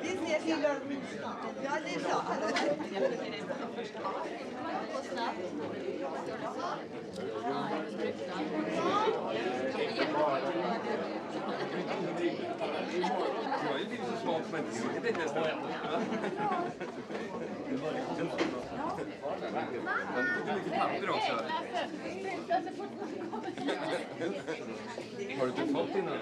Det tillhör Myrstad. Ja, det är så. Jag är lite så smart men det är nästan. Men du får lite papper också. Har du inte fått innan?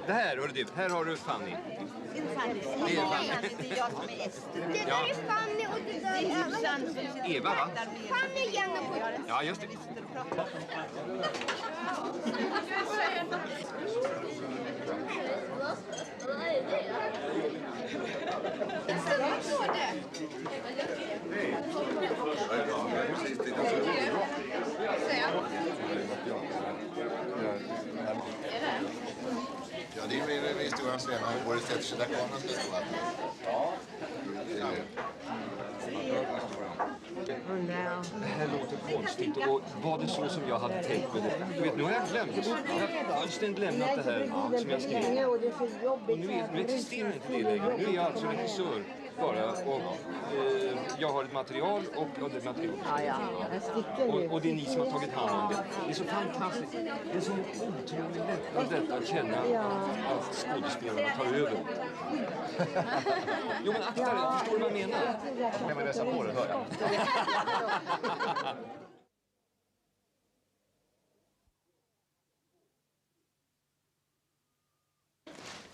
Det här, hörru du, här har du Fanny. Det är Fanny. Det är jag som är Ester. Det där är Fanny och det där är Eva, va? Fanny igen och Ja, just det. Ja, det är ju en historia som jag borde sätta sig där kvar någonstans. Ja. Det här låter konstigt och var det så som jag hade tänkt med det? Du vet, nu har jag glömt. Jag har fullständigt lämnat det här som jag skrev. Och nu existerar inte det längre. Nu är jag alltså regissör bara och jag har ett material och det material. Och det är ni som har tagit hand om det. Det är så fantastiskt. Det är så otroligt lätt detta att känna att skådespelarna tar över. Jo men akta dig, förstår du vad jag menar? Jag vill läsa på det, hör jag.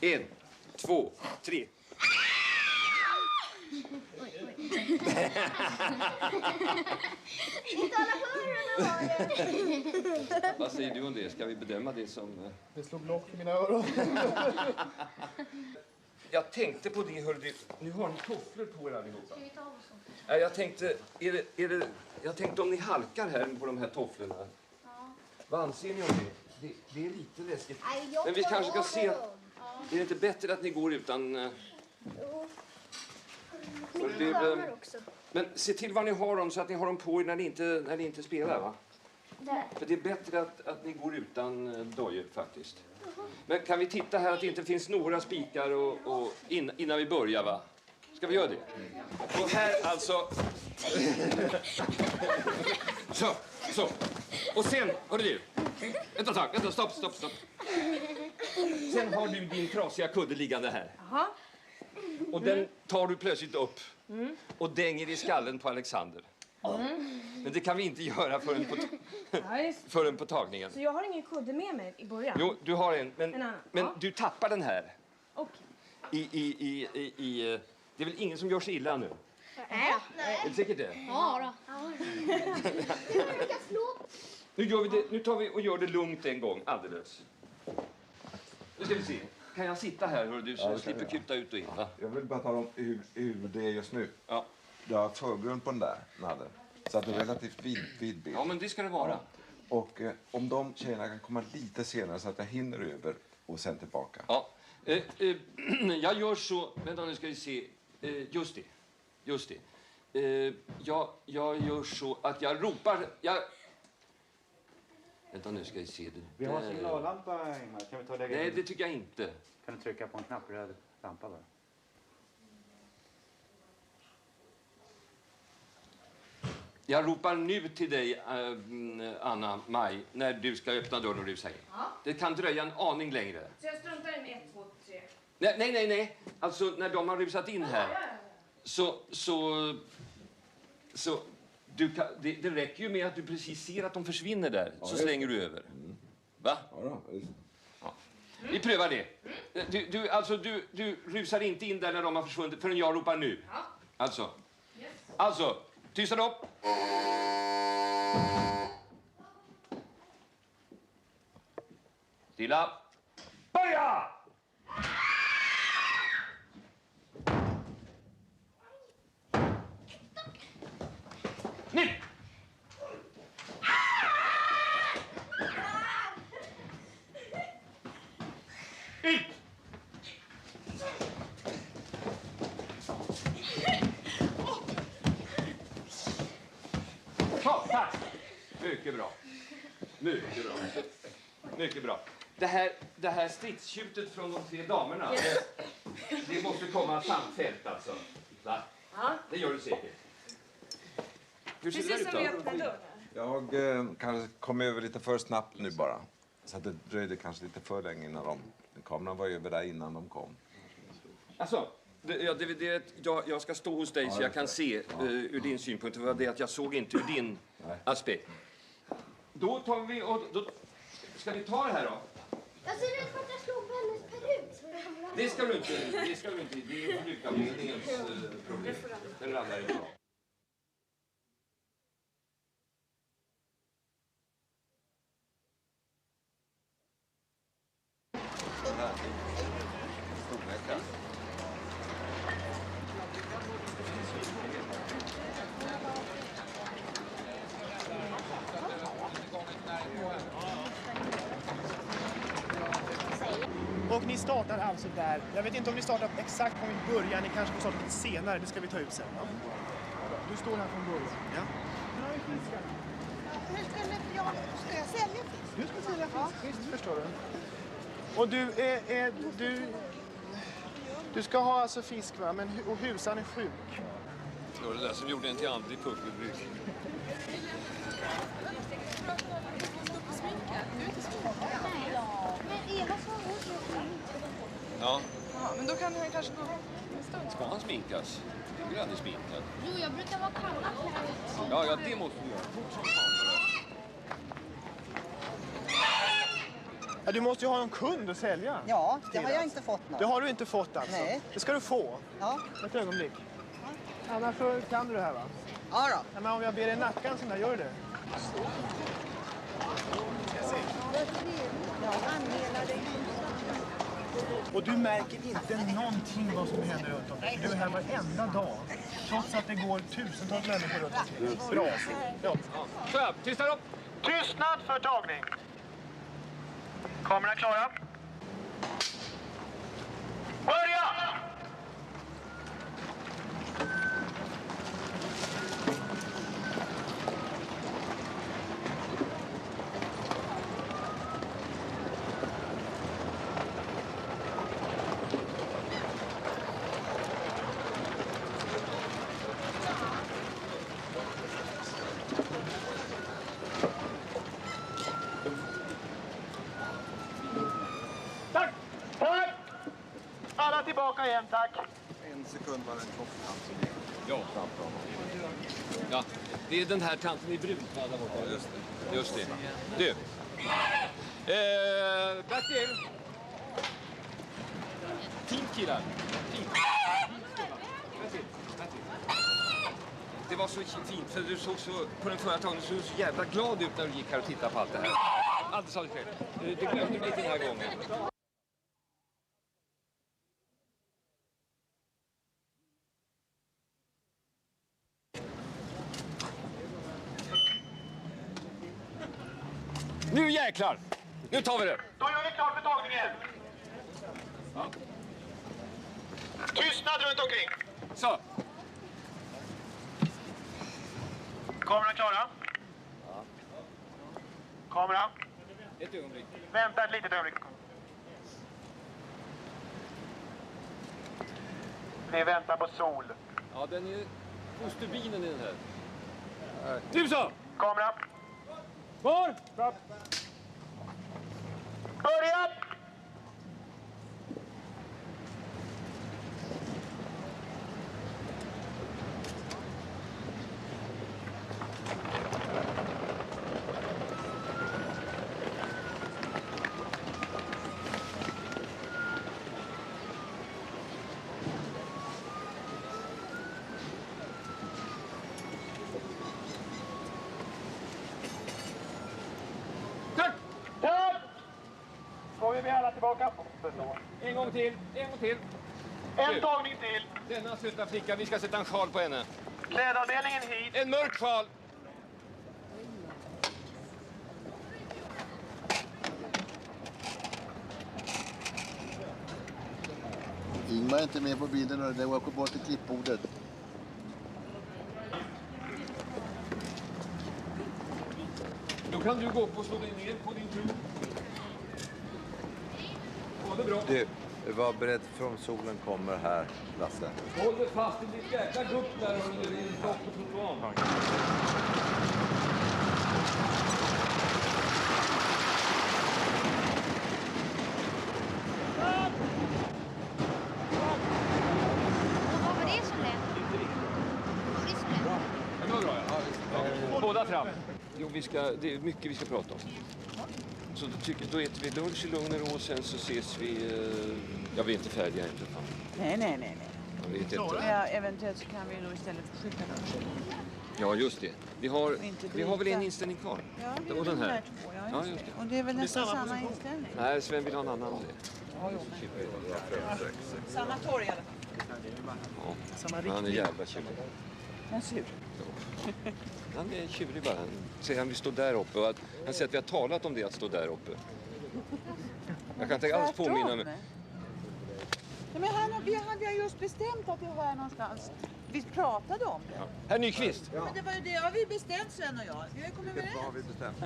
En, två, tre. Vad säger du om det? Ska vi bedöma det som... Det slog lock i mina öron. Jag tänkte på det, hörde du. Nu har ni tofflor på er allihopa. Jag tänkte, jag tänkte om ni halkar här på de här tofflorna. Ja. Vad anser ni om det? Det är lite läskigt. Men vi kanske ska se... Är det inte bättre att ni går utan... Men se till vad ni har dem så att ni har dem på er när ni inte spelar, va? För det är bättre att ni går utan dojor faktiskt. Men kan vi titta här att det inte finns några spikar och innan vi börjar, va? Ska vi göra det? Och här alltså... Så. Och sen, hörru du. Vänta, stopp. Sen har du din trasiga kudde liggande här. Jaha. Och den tar du plötsligt upp och dänger i skallen på Alexander. Men det kan vi inte göra förrän på tagningen. Så jag har ingen kudde med mig i början? Jo, du har en, men ja. du tappar den här. Okej. Det är väl ingen som gör sig illa nu? Nej. Är det säkert det? Ja då. Nu tar vi och gör det lugnt en gång, alldeles. Nu ska vi se. Kan jag sitta här, hör du, så jag slipper kuta ut och in, va? Jag vill bara tala om hur det är just nu. Ja. Du har förgrund på den där nadden. Så att det är relativt vid bild. Ja, men det ska det vara. Ja. Och om de tjejerna kan komma lite senare så att jag hinner över och sen tillbaka. Ja. Jag gör så... Vänta, nu ska vi se. Just det. Jag gör så att jag ropar... Vänta, nu ska vi se. Vi har signallampa, Ingmar. Kan vi ta och lägga Nej, in? det tycker jag inte. Kan du trycka på en knapp, röd lampa bara? Jag ropar nu till dig, Anna Maj, när du ska öppna dörren och rusa in. Ja. Det kan dröja en aning längre. Så jag struntar i med 1, 2, 3? Nej. Alltså, när de har rusat in här, så du kan, det räcker ju med att du precis ser att de försvinner där, så slänger du över. Va? Ja. Vi prövar det. Du rusar inte in där när de har försvunnit förrän jag ropar nu. Ja. Alltså, tystnad upp. Stilla. Börja! Nu! Mycket bra. Mycket bra. Mycket bra. Det här stridstjutet från de 3 damerna, det måste komma samfällt alltså. Va? Ja. Det gör du säkert. Hur ser det Precis ut som vi då? öppnar dörren. Jag kanske kom över lite för snabbt nu bara. Så att det dröjde kanske lite för länge innan kameran var över där innan de kom. Alltså, jag ska stå hos dig så jag kan se ur din synpunkt. Det var det att jag såg inte ur din aspekt. Då tar vi ska vi ta det här då? Jag ser rädd för att jag slog på hennes peruk. Det ska du inte. Det är brukavdelningens problem. Den ramlar inte. Och ni startar alltså där. Jag vet inte om ni startar exakt på början. Ni kanske får starta lite senare. Det ska vi ta ut sen. Ja. Du står här från början. Ja. Nu har vi fiskarna. Ska jag sälja fisk? Du ska sälja fisk, visst förstår du. Och du ska ha alltså fisk va? Men och husan är sjuk. Det var det där som gjorde en till andlig puckelbruk. Men Eva sa Ja. Men då kan han kanske gå en stund. Ska han sminkas? Jag blir aldrig sminkad. Jo, jag brukar vara kallad kläder. Ja, det måste du göra. Fort som fan. Ja, du måste ju ha någon kund att sälja. Ja, det har jag inte fått något. Det har du inte fått alltså? Nej. Det ska du få. Ja. Ett ögonblick. Annars så kan du det här va? Ja då. Ja, men om jag ber dig nacka en sån där, gör du det? Och du märker inte någonting vad som händer runt om dig. Du är här varenda dag. Trots att det går tusentals människor runt omkring. Bra. Ja. Så, tysta upp! Tystnad för tagning. Kamerorna klara. Börja! Tack! Tack! Alla tillbaka igen, tack. En sekund var det en klocktant. Ja. Ja, det är den här tanten i brunt där borta. Just det. Du. Bertil. Fint killar. Fint. Bertil. Det var så fint för du såg så på den förra tagningen så jävla glad ut när du gick här och tittade på allt det här. Alldeles sa du själv. Det glömde du lite den här gången. Nu jäklar! Nu tar vi det! Då gör vi klart för tagningen. Ja. Tystnad runt omkring. Så. Kamerorna klara. Kamera. Ett ögonblick. Vänta ett litet ögonblick. Vi väntar på sol. Ja, den är hos turbinen i den här. Nu så! Kamera. Var! Stopp. Börja! Tack! Tack! Får vi med alla tillbaka? En gång till, en gång till. En tagning till. Denna söta flicka, vi ska sätta en sjal på henne. Klädavdelningen hit. En mörk sjal. Ingmar är inte med på bilden och det åker bort till klippbordet. Då kan du gå upp och slå dig ner på din tur. Ha det bra. Du, var beredd för om solen kommer här, Lasse. Håll dig fast i ditt jäkla gupp där under din topp på trottoaren. Vad var det som lät? Vad var det som lät? Ja, det var bra, ja. Båda fram. Jo, det är mycket vi ska prata om. Så då äter vi lunch i lugn och ro och sen så ses vi... Ja, vi är inte färdiga än. Nej. Jag vet inte. Ja, eventuellt så kan vi nog istället skjuta lunchen. Ja, just det. Vi har väl en inställning kvar? Ja, det är och väl den här. de här två. Ja, Ja, just just det. det. Och det är väl nästan samma inställning. Nej, Sven vill ha en annan. Samma torg i alla fall. Ja. Han är jävla tjurig. Men sur. Han är tjurig bara. Han säger han vill stå där uppe. Och han säger att vi har talat om det att stå där uppe. Jag kan inte alls påminna mig. Nej, men vi hade just bestämt att det var här någonstans. Vi pratade om det. Ja. Herr Nyqvist. Men det var ju det har vi bestämt, Sven och jag. Vi har kommit överens. Vad har vi bestämt?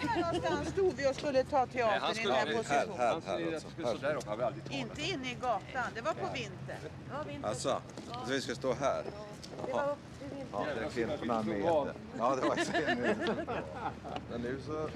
Här någonstans stod vi och skulle ta teatern i den här positionen. Han säger att vi skulle stå där uppe. Har vi aldrig talat. Inte inne i gatan. Det var på vintern. Det var vinter. Alltså, så vi ska stå här? Det var uppe i vintern. Ja, det är kvinnorna med. Ja, det var sen nu. Men nu så...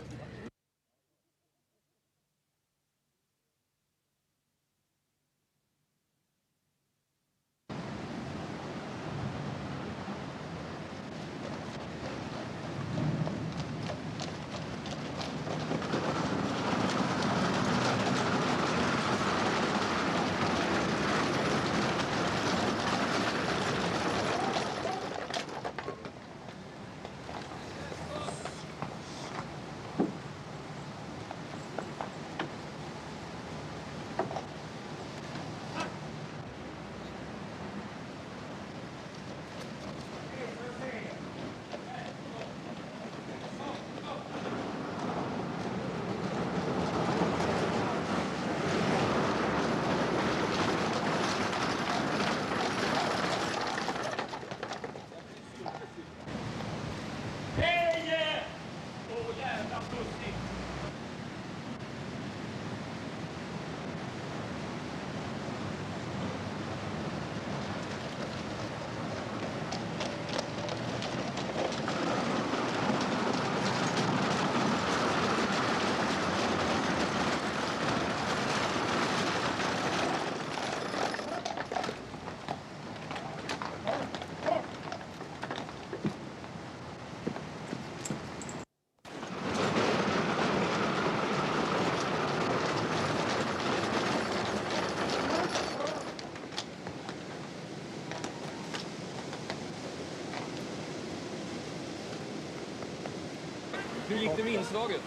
Hur gick det med inslaget?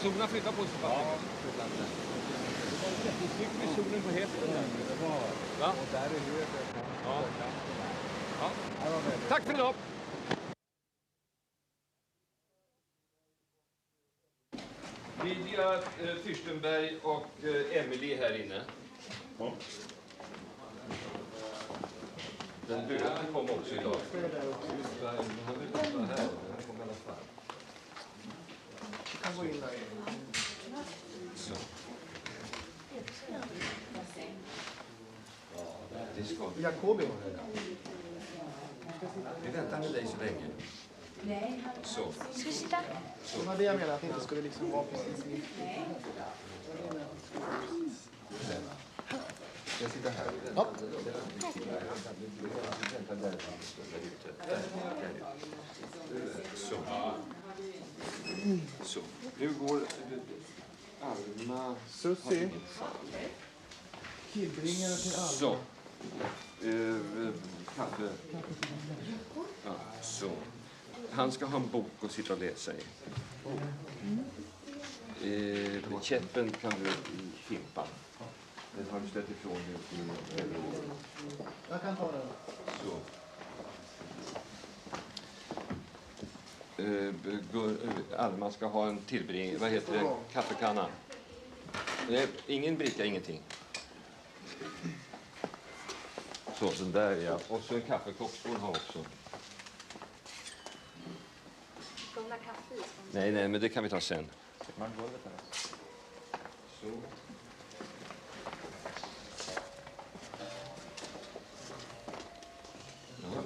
Solen flyttar på sig. Ja, det var jättesnyggt med solen på hästen. Va? Ja. Ja. Tack för idag! Lydia Fürstenberg och Emily här inne. Den döde kom också idag. Han vill inte vara här. Han kom i alla fall. Du kan gå in där. Så. Det ska vi. Jakobi. Vi väntar med dig så länge. Nej. Så. Ska vi sitta? Det var det jag menade, att det inte skulle liksom vara precis i... Jag sitter här. Ja. Så. Så. Nu går Alma... Susie. Killbringare till Alma. Så. Kaffe. Ja, så. Han ska ha en bok och sitta och läsa i. Käppen kan du fimpa. Den har du ställt ifrån dig. Jag kan ta den. Så. Alma ska ha en tillbring. Vad heter det? Kaffekanna. Nej, ingen bricka, ingenting. Så, den där ja. Och så en kaffekopp ska hon ha också. Ska hon ha kaffe i? Nej, men det kan vi ta sen. Så.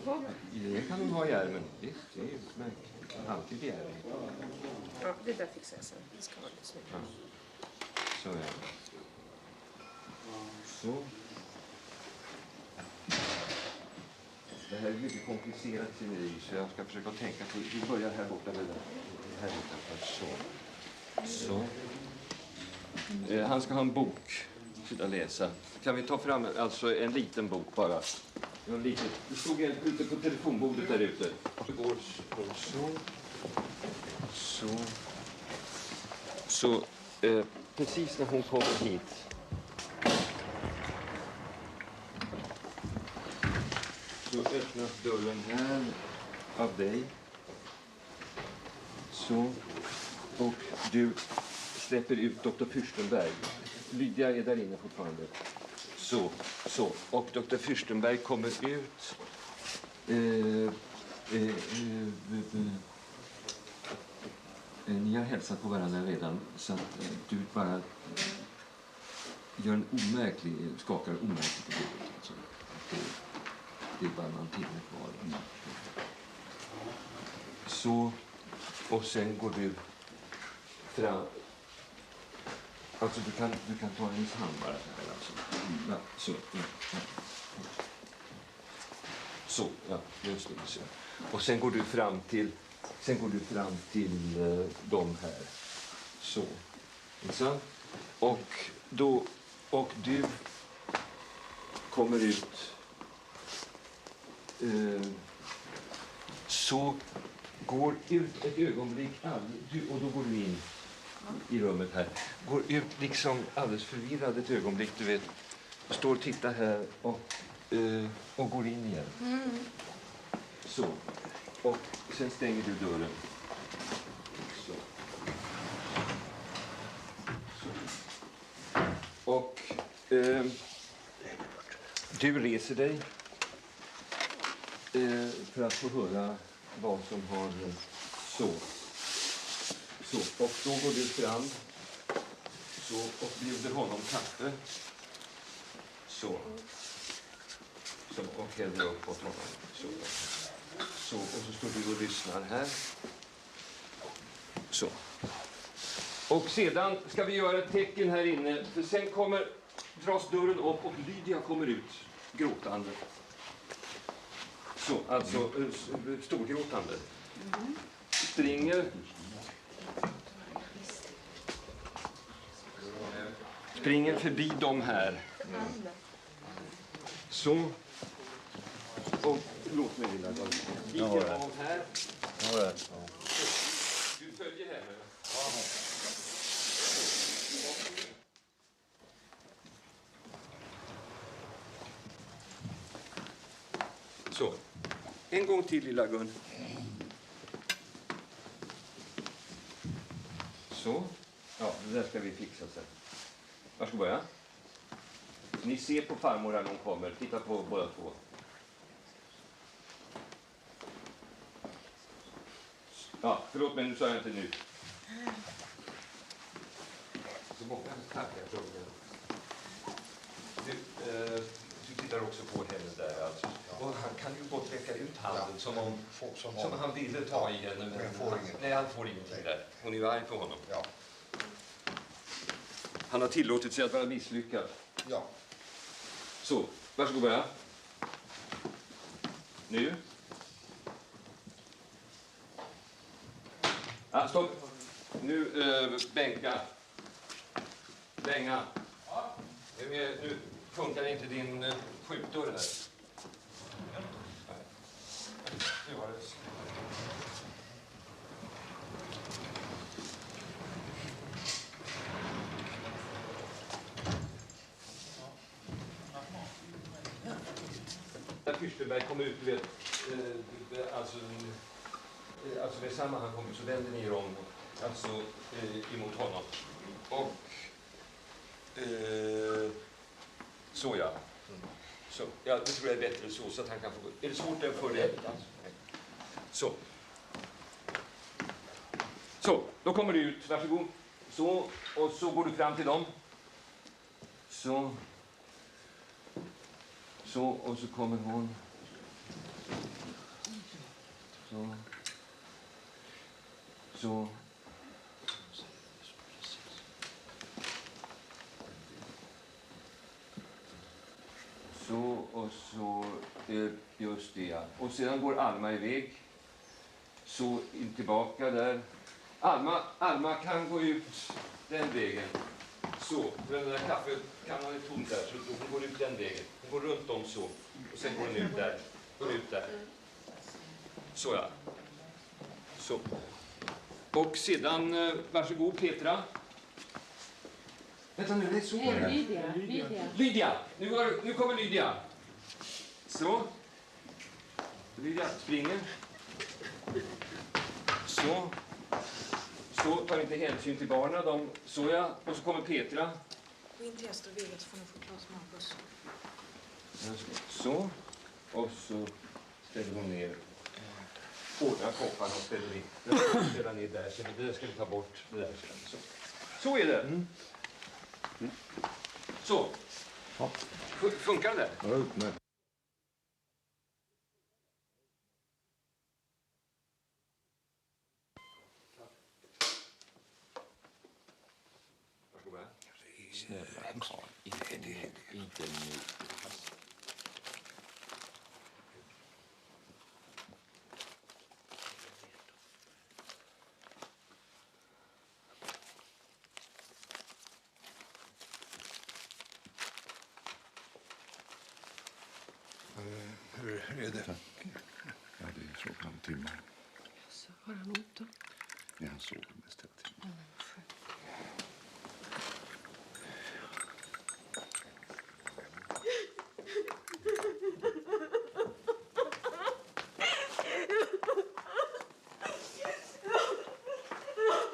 Ja, det kan hon ha i ärmen. Visst, det är utmärkt. Alltid i ärmen. Ja, det där fixar jag sen. Det ska vara lite snyggt. Ja. Så ja. Så. Det här är mycket komplicerat sceneri, så jag ska försöka tänka på... Vi börjar här borta med det. Här utanför. Så. Han ska ha en bok att läsa. Kan vi ta fram alltså en liten bok bara? Det stod en ute på telefonbordet där ute. Så. Precis när hon kommer hit. Så öppnas dörren här av dig. Så. Och du släpper ut Dr. Fürstenberg. Lydia är där inne fortfarande. Så. Och Dr. Fürstenberg kommer ut. Ni har hälsat på varandra redan, så att du bara gör en skakar omärklig på bordet. Alltså. Det är bara någon timme kvar. Så, och sen går du fram. Alltså du kan ta hennes hand bara så här. Alltså. Ja, så. Ja. Så, ja, just det. Så. Och sen går du fram till de här. Så. Så. Och du kommer ut. Så går ut ett ögonblick och då går du in i rummet här. Går ut liksom alldeles förvirrad ett ögonblick, du vet. Står och tittar här och går in igen. Så. Och sen stänger du dörren. Så. Och du reser dig för att få höra vad som har så. Och då går du fram och bjuder honom kaffe. Så. Och häller upp åt honom. Så, och så står du och lyssnar här. Så. Och sedan ska vi göra ett tecken här inne. För sen dras dörren upp och Lydia kommer ut gråtande. Så, alltså storgråtande. Springer förbi dem här. Så. Och låt mig lilla gå. Gick av här. Du följer henne. Så. En gång till, lilla Gun. Så. Ja, det där ska vi fixa sen. Varsågod börja. Ni ser på farmor när hon kommer. Titta på båda två. Ja, förlåt mig, nu sa jag inte nu. Så många tackar frågor. Du tittar också på henne där alltså. Och han kan ju gott räcka ut handen som han ville ta i henne. Men han får ingenting där. Hon är ju arg på honom. Ja. Han har tillåtit sig att vara misslyckad. Ja. Så, varsågod börja. Nu. Ja, stopp. Nu, bänka. Länga. Nu funkar inte din skjutdörr här. Nu har det. När Fürstenberg kommer ut, du vet, alltså med samma han kommer så vänder ni er om, alltså emot honom. Och så ja. Så, ja, det tror jag är bättre så att han kan få gå. Är det svårt för dig? Så. Så, då kommer du ut. Varsågod. Så, och så går du fram till dem. Så. Så, och så kommer hon. Så. Så. Så, och så, just det, ja. Och sedan går Alma iväg. Så in tillbaka där. Alma kan gå ut den vägen. Så, för den där kaffekannan är tom där, så hon går ut den vägen. Hon går runt om så, och sen går hon ut där. Går ut där. Så ja. Så. Och sedan, varsågod Petra. Vänta nu, det är så. Lydia. Nu kommer Lydia. Så. Lydia springer. Så. Så, tar inte hänsyn till barnen. Så ja. Och så kommer Petra. Gå in till Ester och Vega så får ni få Claes Marcus. Så. Och så ställer hon ner. Ordnar kopparna och ställer ner där. Så det ska vi ta bort. Det där. Så är det. Så. Funkar det? Ja, nej. Hur är det? Ja, det är frågan om timmar. Så har han ont då? Ja, han sover mest hela tiden.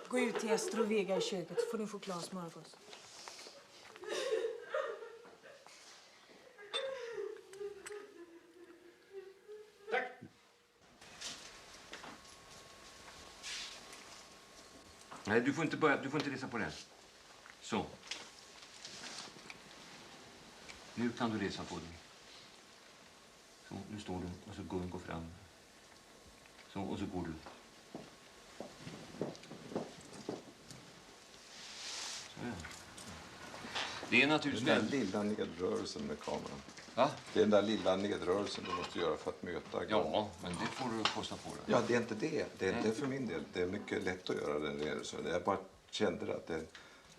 Gå ut till Ester och Vega i köket så får ni få Claes Marcus. Nej, du får inte resa på den. Så. Nu kan du resa på dig. Så, nu står du och så går fram. Så, och så går du. Så, ja. Det är naturligtvis Den där lilla nedrörelsen med kameran. Va? Det är den där lilla nedrörelsen du måste göra för att möta. Ja, men det får du kosta på dig. Ja, det är inte det. Det är inte för min del. Det är mycket lätt att göra den rörelsen. Jag bara kände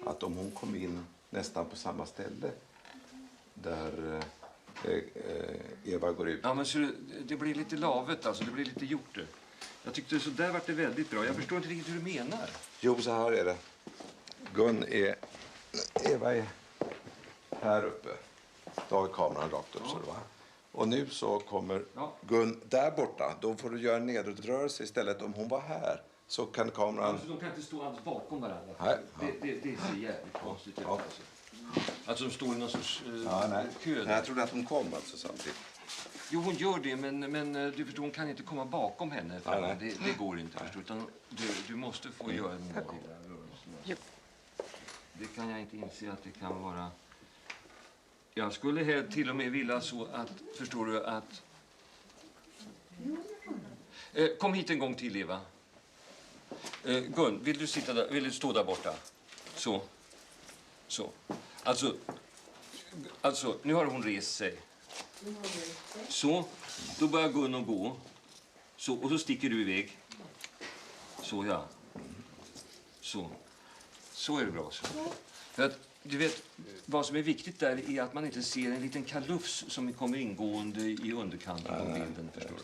att om hon kom in nästan på samma ställe där Eva går ut. Ja, men så det blir lite lavet alltså. Det blir lite gjort det. Jag tyckte så där var det väldigt bra. Jag förstår inte riktigt hur du menar. Jo, så här är det. Eva är här uppe. Då har vi kameran rakt upp. Så det, va? Och nu så kommer Gun där borta. Då får du göra en nedåtrörelse istället. Om hon var här så kan kameran... Alltså, de kan inte stå alls bakom varandra. Nej. Det ser jävligt konstigt ut. Ja. Alltså de står i någon sorts kö. Nej, jag trodde att hon kom alltså samtidigt. Jo, hon gör det, men du förstår, hon kan inte komma bakom henne. Det går inte, förstår, utan du måste få göra den här lilla rörelsen. Det kan jag inte inse att det kan vara... Jag skulle här till och med vilja så att, förstår du, att... Kom hit en gång till, Eva. Gun, vill du stå där borta? Så. Så. Alltså, nu har hon rest sig. Så, då börjar Gun och gå. Så, och så sticker du iväg. Så, ja. Så. Så är det bra. Så. För att, du vet, vad som är viktigt där är att man inte ser en liten kalufs som kommer ingående i underkanten på bilden, förstår du.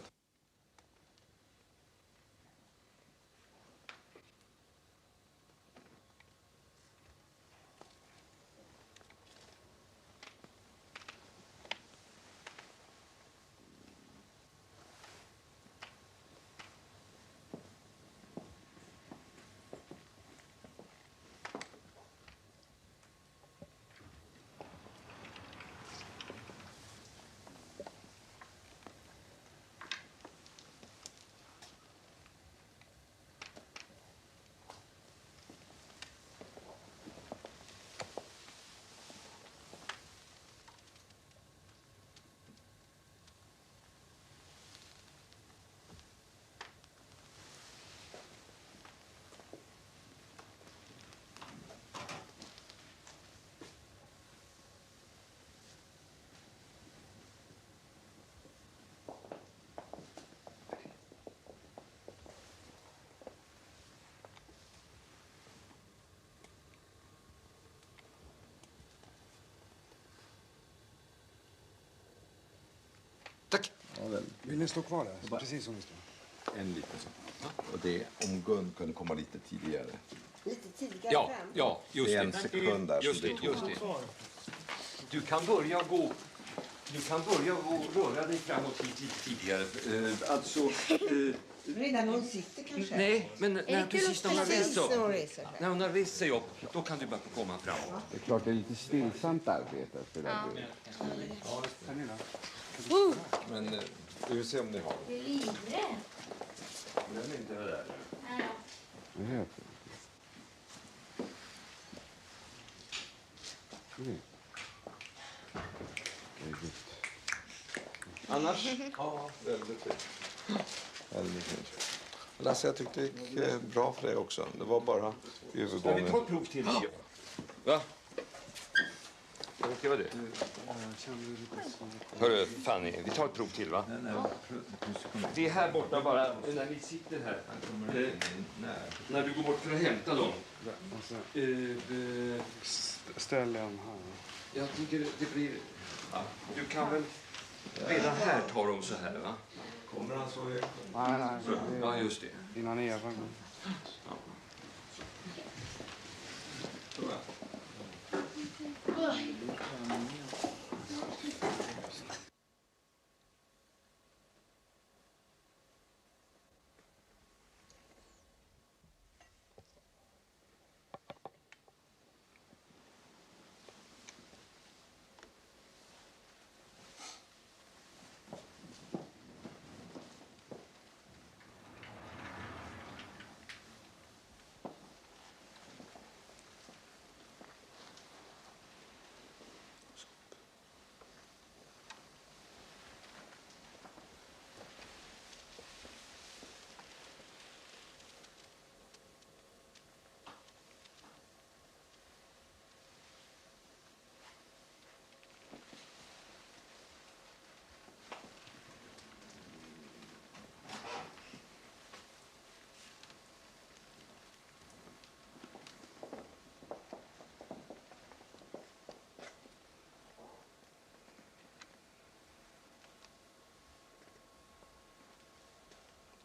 Vill ni stå kvar där? Precis som ni står. En liten sak. Och det är om Gun kunde komma lite tidigare. Lite tidigare Ja, fram. ja, just Det är det. en sekund där Just som det, det tog. just det. Du kan börja gå röra dig framåt lite tidigare. Redan hon sitter kanske? Nej, men precis när hon har rest sig Precis när hon upp. reser sig. När hon har rest sig upp, då kan du börja komma framåt. Det är klart det är lite stillsamt arbete. För det Men vi vill se om ni har det. Jag är livrädd. Den är inte där. det heter det. Annars? Ja, väldigt fint. Väldigt fint. Lasse, jag tyckte det gick bra för dig också. Det var bara Ska vi ta övergången. ett prov till? Va? Vad ska det? Hörru, Fanny, vi tar ett prov till, va? Det är här borta bara, när ni sitter här. När du går bort för att hämta dem. Ställ den här. Jag tycker det blir... Ja, du kan väl redan här ta dem så här, va? Kommer han så högt? Nej, Ja, just det. innan Eva.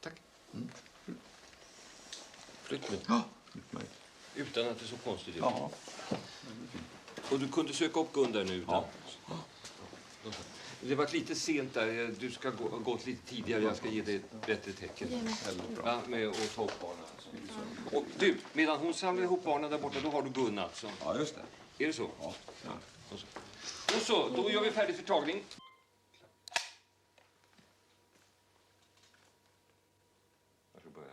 Tack. Flytt nu. Ja, utmärkt. Utan att det så konstigt ut. Ja. Och du kunde söka upp Gun där nu utan... Det var lite sent där. Du ska ha gått lite tidigare. Jag ska ge dig ett bättre tecken. Ja, med att ta upp barnen. Och du, medan hon samlar ihop barnen där borta, då har du Gun alltså. Ja, just det. Är det så? Ja. Och så, då gör vi färdigt för tagning. Jag ska börja.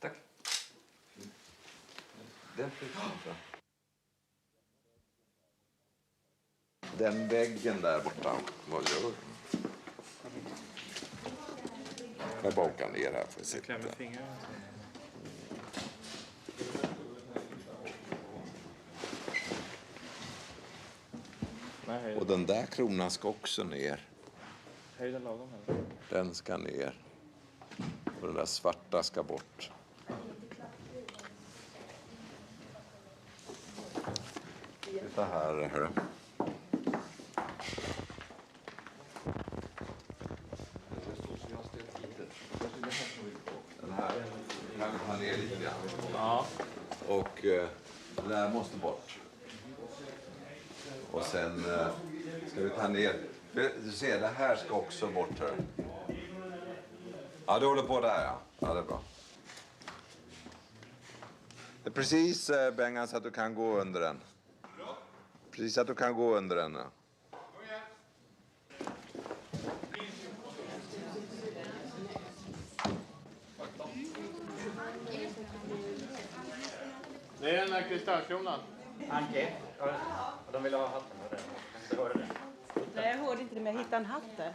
Tack. Den Den väggen där borta, vad gör du? Jag bara åka ner här för att sitta. Och den där kronan ska också ner. Höjden lagom eller? Den ska ner. Och den där svarta ska bort. Titta här, hörru. Den här kan vi ta ner lite grann. Ja. Och den där måste bort. Och sen ska vi ta ner. Du ser, det här ska också bort här. Ja, du håller på där, ja. Ja, det är bra. Det är precis, Bengan, så att du kan gå under den. Precis att du kan gå under den. Ja. Det är den där kristallkronan. Anke, de vill ha hatten. Jag hörde det. Nej, jag hörde inte det, men jag hittade en hatt där.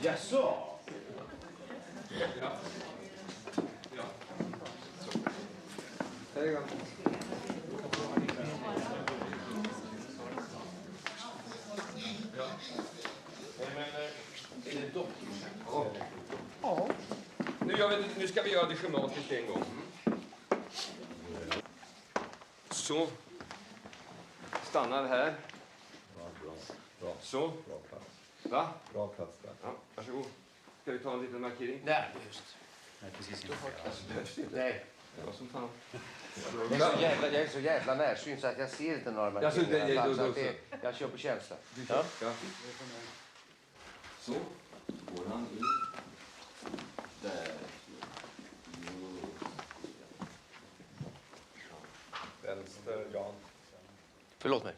Jaså? Nu ska vi göra det schematiskt en gång. Så. Stannar här. Bra. Så. Bra plats. Va? Bra plats där. Ja, varsågod. Ska vi ta en liten markering? Nej, just. Nej, precis inte. Nej. Ja, som fan. Jag är så jävla närsynt så att jag ser inte några markeringar. Jag kör på känsla. Ja. Så. Går han in. Där. Vänster, Jan. Förlåt mig.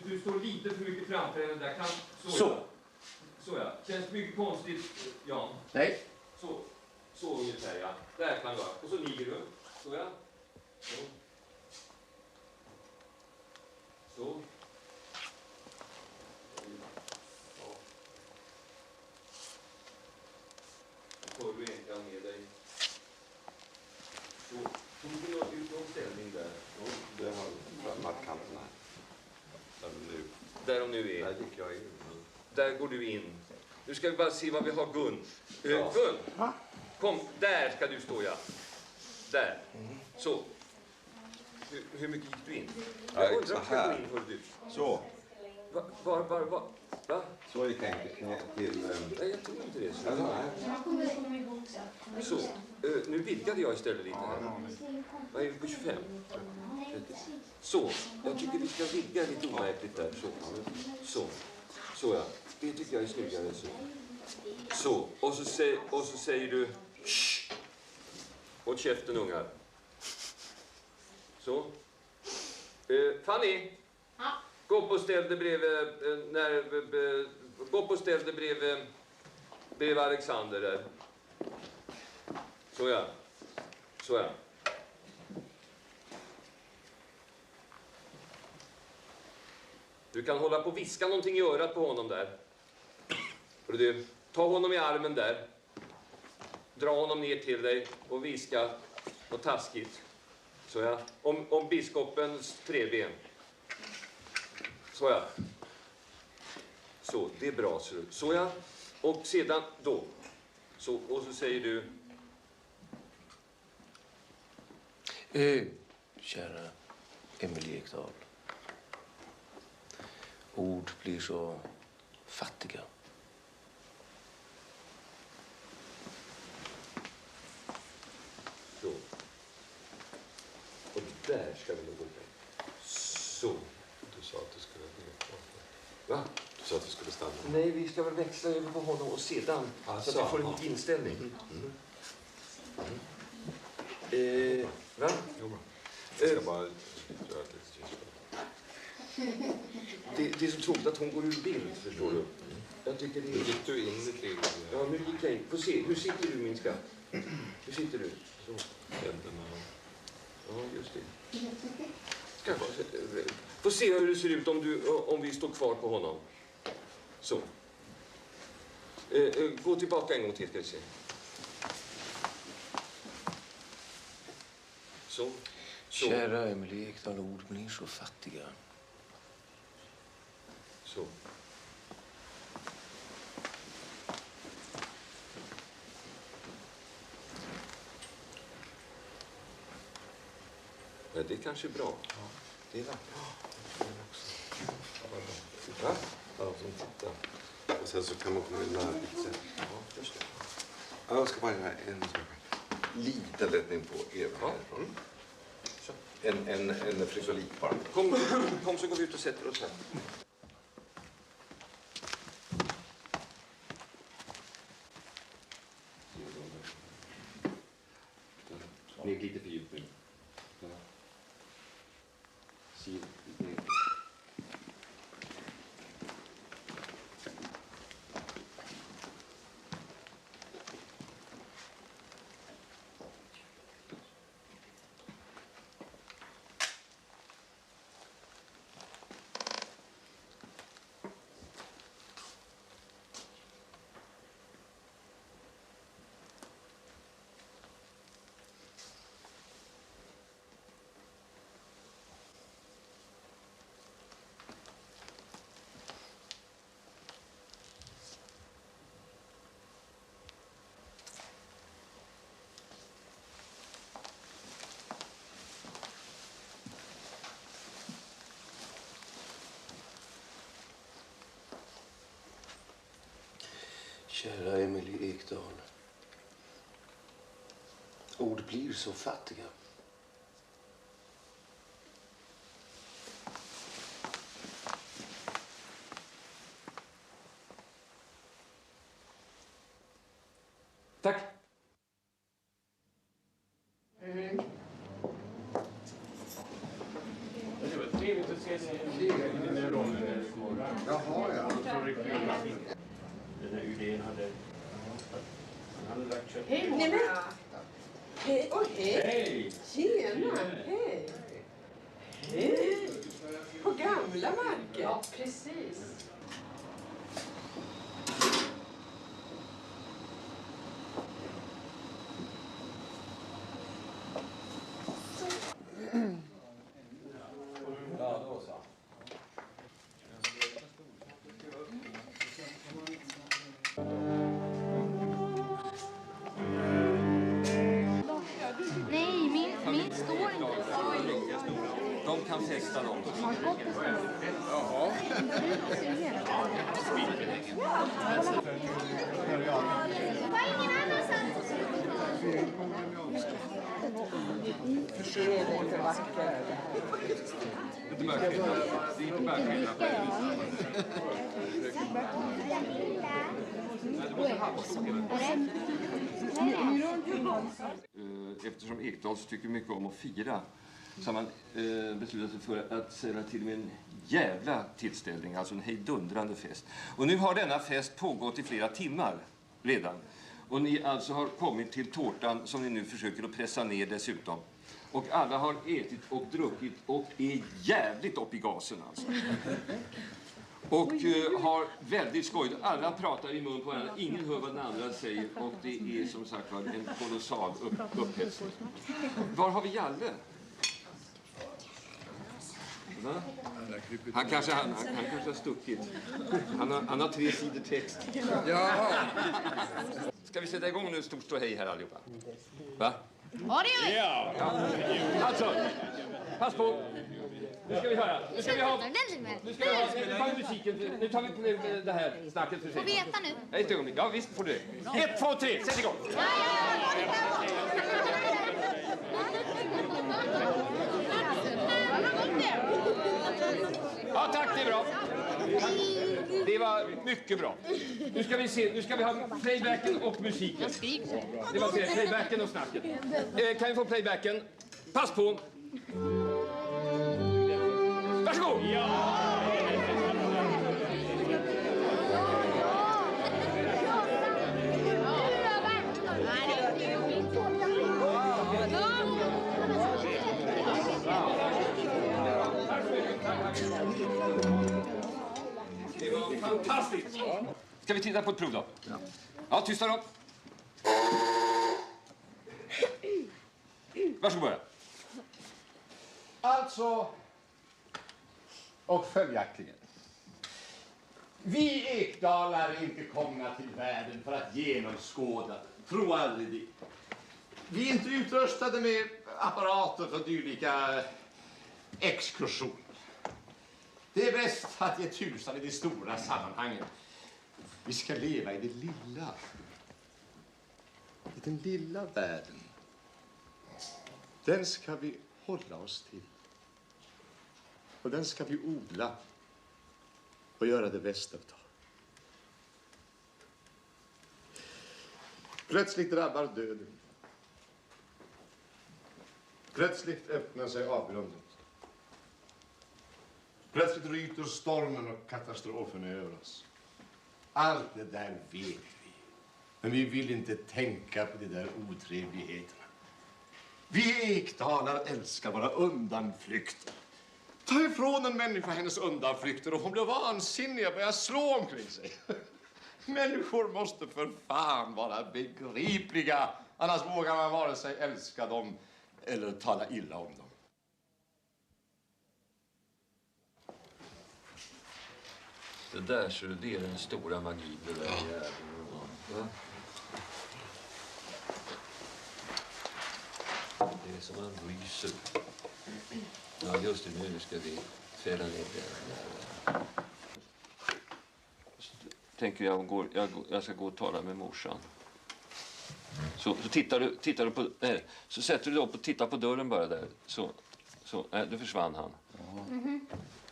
Du står lite för mycket framför henne där. Så. Så ja. Känns mycket konstigt, Jan. Nej. Så ungefär, ja. Där kan du vara. Och så ligger du. Så ja. Så. Får du egentligen med dig. Så. Tog du någon ställning där? Det har mattkanten här. Där de nu är. Där gick jag in. Där går du in. Nu ska vi bara se vad vi har, Gun. Gun, kom. Där ska du stå, ja. Där. Så. Hur mycket gick du in? Jag undrar om jag går in, hör du. Så. Va? Så gick jag ner till... Nej, jag tror inte det. Så. Nu vidgade jag istället lite här. Vad är vi på 25? 30. Så. Jag tycker vi ska vidga lite omärkligt där. Så ja. Det tycker jag är snyggare. Så. Och så säger du... Shh! Håll käften, ungar. Så. Fanny! Ja. Gå upp och ställ dig bredvid Alexander där. Så ja. Du kan hålla på och viska någonting i örat på honom där. Du, ta honom i armen där. Dra honom ner till dig och viska något taskigt. Så ja. Om biskopens träben. Så ja. Så, det är bra. Så ja. Och sedan då. Så, och så säger du... Kära Emil Ekdahl. Ord blir så fattiga. Så. Och där ska vi nog gå. Så. Du sa att du skulle Va? Du sa att du skulle stanna. Nej, vi ska väl växla över på honom och sedan. Alltså, så att vi får en god inställning. Va? Jo, jag ska bara göra ett litet ljus. Det är så tråkigt att hon går ur bild, förstår du. Jag tycker det är... Nu gick du in lite grann. Ja, nu gick jag in. Få se, hur sitter du, min skatt? Hur sitter du? Så. Händerna. Ja, just det. Ska jag bara... Få se hur det ser ut om vi står kvar på honom. Så. Gå tillbaka en gång till, ska vi se. Så. Kära Emil Ekdahl, ord blir så fattiga. Så. det kanske är bra. Det är Ja, som tittar. Och sen så kan man komma in nära lite. Ja, just det. Ja, jag ska bara göra en liten rättning på Eva. En frisolik bara. Kom så går vi ut och sätter oss här. Ner lite fördjupning. Kära Emily Ekdahl. Ord blir så fattiga. Tack. Det var trevligt att se dig i den här rollen. Jaha, ja. Den här idén hade... Han hade lagt kött. Nej, men... Hej! Och hej! Hej! Tjena! Hej! Hej! På gamla marker? Ja, precis. Ja, då så. Nej, min står inte. De kan fästa dem. Jaha. Eftersom Ekdals tycker mycket om att fira så har man beslutat sig för att ställa till med en jävla tillställning, alltså en hejdundrande fest. Och nu har denna fest pågått i flera timmar redan. Och ni alltså har kommit till tårtan som ni nu försöker att pressa ner dessutom. Och alla har ätit och druckit och är jävligt upp i gasen alltså. Och har väldigt skojigt. Alla pratar i mun på varandra. Ingen hör vad den andra säger. Och det är som sagt en kolossal upphetsning. Var har vi Jalle? Va? Han kanske har stuckit. Han har 3 sidor text. Jaha. Ska vi sätta igång nu stort stå hej här allihopa? Va? Ja, det gör vi. Ja. Alltså, pass på. Nu ska vi höra. Nu tar vi musiken. Nu tar vi det här snacket för sig. Får vi veta nu? Ett ögonblick. Ja, visst får du det. 1, 2, 3. Sätt igång. Ja, tack. Det är bra. Det var mycket bra. Nu ska vi se. Nu ska vi ha playbacken och musiken. Det var playbacken och snacket. Kan vi få playbacken? Pass på. Varsågod! Ja! Det var fantastiskt! Ska vi titta på ett prov då? Ja, tysta då. Varsågod börja. Alltså, och följaktligen. Vi Ekdalar är inte komna till världen för att genomskåda. Tro aldrig det. Vi är inte utrustade med apparater för dylika exkursioner. Det är bäst att ge tusan i det stora sammanhanget. Vi ska leva i det lilla. I den lilla världen. Den ska vi hålla oss till. Och den ska vi odla och göra det bästa av. Plötsligt drabbar döden. Plötsligt öppnar sig avgrunden. Plötsligt ryter stormen och katastrofen över oss. Allt det där vet vi. Men vi vill inte tänka på de där otrevligheterna. Vi ekdalar älskar våra undanflykter. Ta ifrån en människa hennes undanflykter och hon blir vansinnig och börjar slå omkring sig. Människor måste för fan vara begripliga. Annars vågar man vare sig älska dem eller tala illa om dem. Det där så det är den stora magin, det där jäveln. Ja. Det är som man ryser. Ja, just det, nu ska vi fälla ner den. Så tänker jag ska gå och tala med morsan. Så tittar du på, så sätter du dig upp och tittar på dörren bara där. Så då försvann han.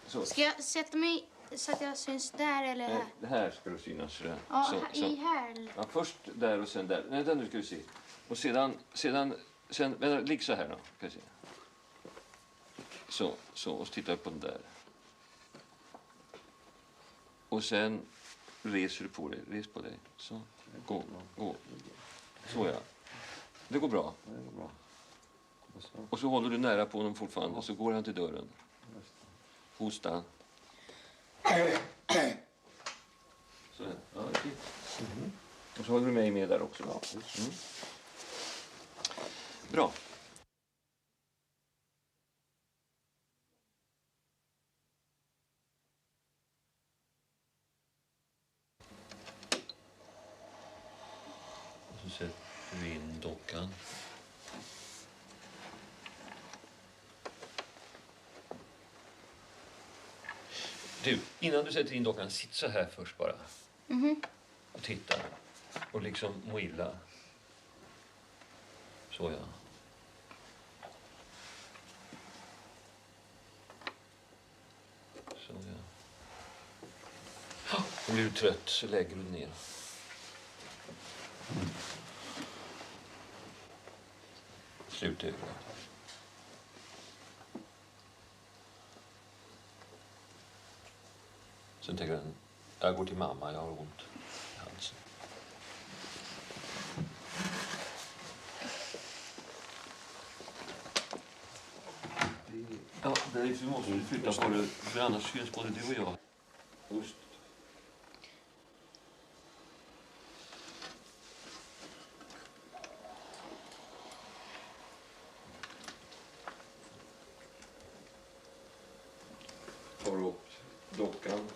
Så. Ska jag sätta mig så att jag syns där eller här? Det här ska du synas. Ja, här. Ja, först där och sen där. Nej, den nu ska vi se. Och sedan ligg så här då. Ska vi se. Så, och titta på den där. Och sen reser du på dig. Res på dig. Så, gå. Så ja. Det går bra. Och så håller du nära på honom fortfarande. Och så går han till dörren. Hosta. Så, ja, och så håller du mig med där också. Mm. Bra. Och så sätter vi in dockan. Du, innan du sätter in dockan, sitt så här först bara. Och titta. Och liksom må illa. Så ja. Så ja. Och blir du trött så lägger du ner. Slut ögonen. Sen tänker jag går till mamma, jag har ont i halsen. Ja, därför måste du flytta på det, för annars syns både du och jag. Just. Tar upp dockan.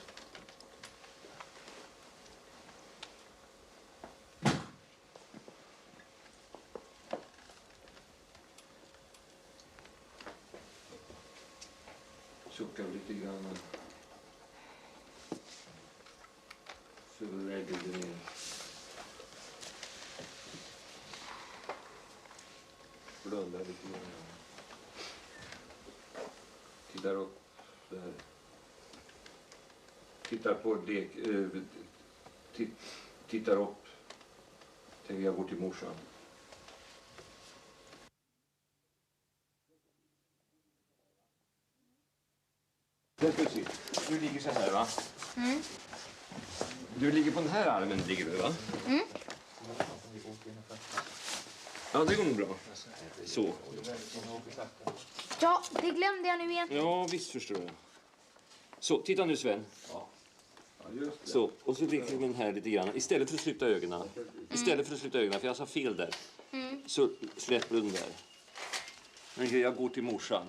Suckar lite grann. Så lägger du ner. Blundar lite grann. Tittar upp där. Tittar på det. Tittar upp. Tänker jag går till morsan. Du ligger så här, va? Mm. Du ligger på den här armen, ligger du, va? Mm. Ja, det går nog bra. Så. Ja, det glömde jag nu igen. Ja, visst förstår jag. Så, titta nu, Sven. Ja. Just det. Så, och så ligger den här lite grann. Istället för att sluta ögonen. Istället för att sluta ögonen, för jag sa fel där. Så släpper du den där. Men jag går till morsan.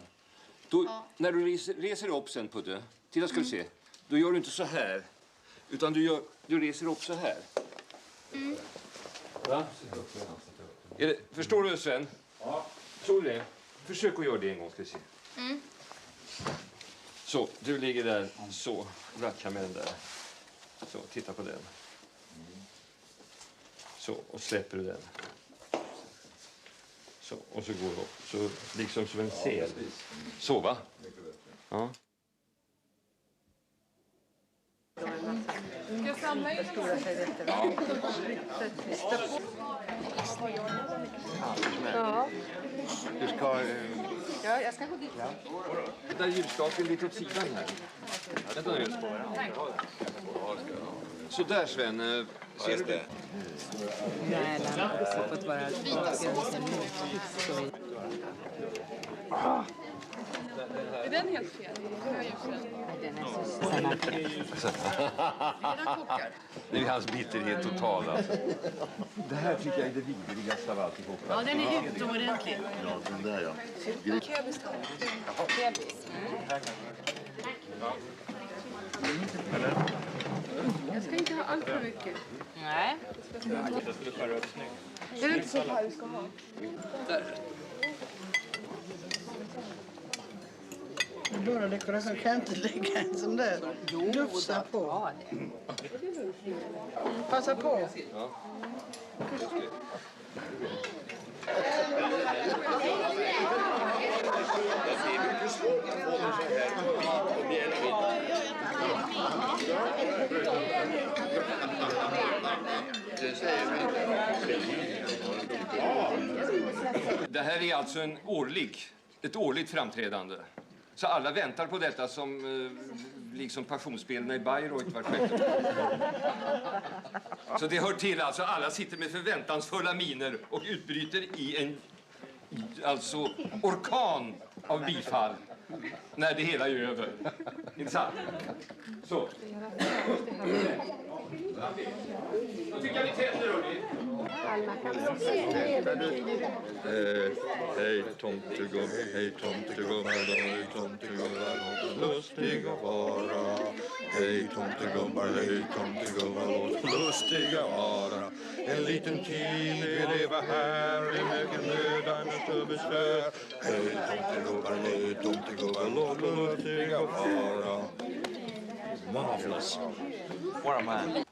Då, när du reser upp sen, Putte, titta ska du se. Då gör du inte så här. Utan du reser upp så här. Va? Förstår du, Sven? Ja. Tror du det? Försök att göra det en gång, ska vi se. Mm. Så, du ligger där. Så, rattkamellen där. Så, titta på den. Så, och släpper du den. Så, och så går du upp. Så, liksom som en sel. Så, va? Ja. Ska jag samla in Ja. Du ska... Ja, jag ska gå dit. Där ljusstaken lite åt sidan här. Vänta nu. Så där, Sven. Ser du det? Nej, den har fått vara Är den helt fel? Det är hans bitterhet total. Alltså. Det här tycker jag är det vidrigaste av alltihop. Ja, den är utomordentlig. Ja, den där ja. Kebis då? Kebis. Jag ska inte ha allt för mycket. Nej. Jag skulle skära upp snyggt. Det är inte så här du ska ha. Där. Bara dekoration kan inte lägga en sån där lufsa på. Passa på. Ja. Det här är alltså ett årligt framträdande. Så alla väntar på detta som liksom passionsspelen i Bayreuth var sjätte. Så det hör till alltså, alla sitter med förväntansfulla miner och utbryter i en orkan av bifall när det hela är över. Inte sant? Så. Då tycker jag vi tänder, hörni. Hej tomtegubbar, hej tomtegubbar, hej tomtegubbar, låt lustiga vara. Hej tomtegubbar, låt lustiga vara. En liten tid vi leva här, i mycket möda, med stor besvär. Hej tomtegubbar, låt lustiga vara. Marvelous. What a man.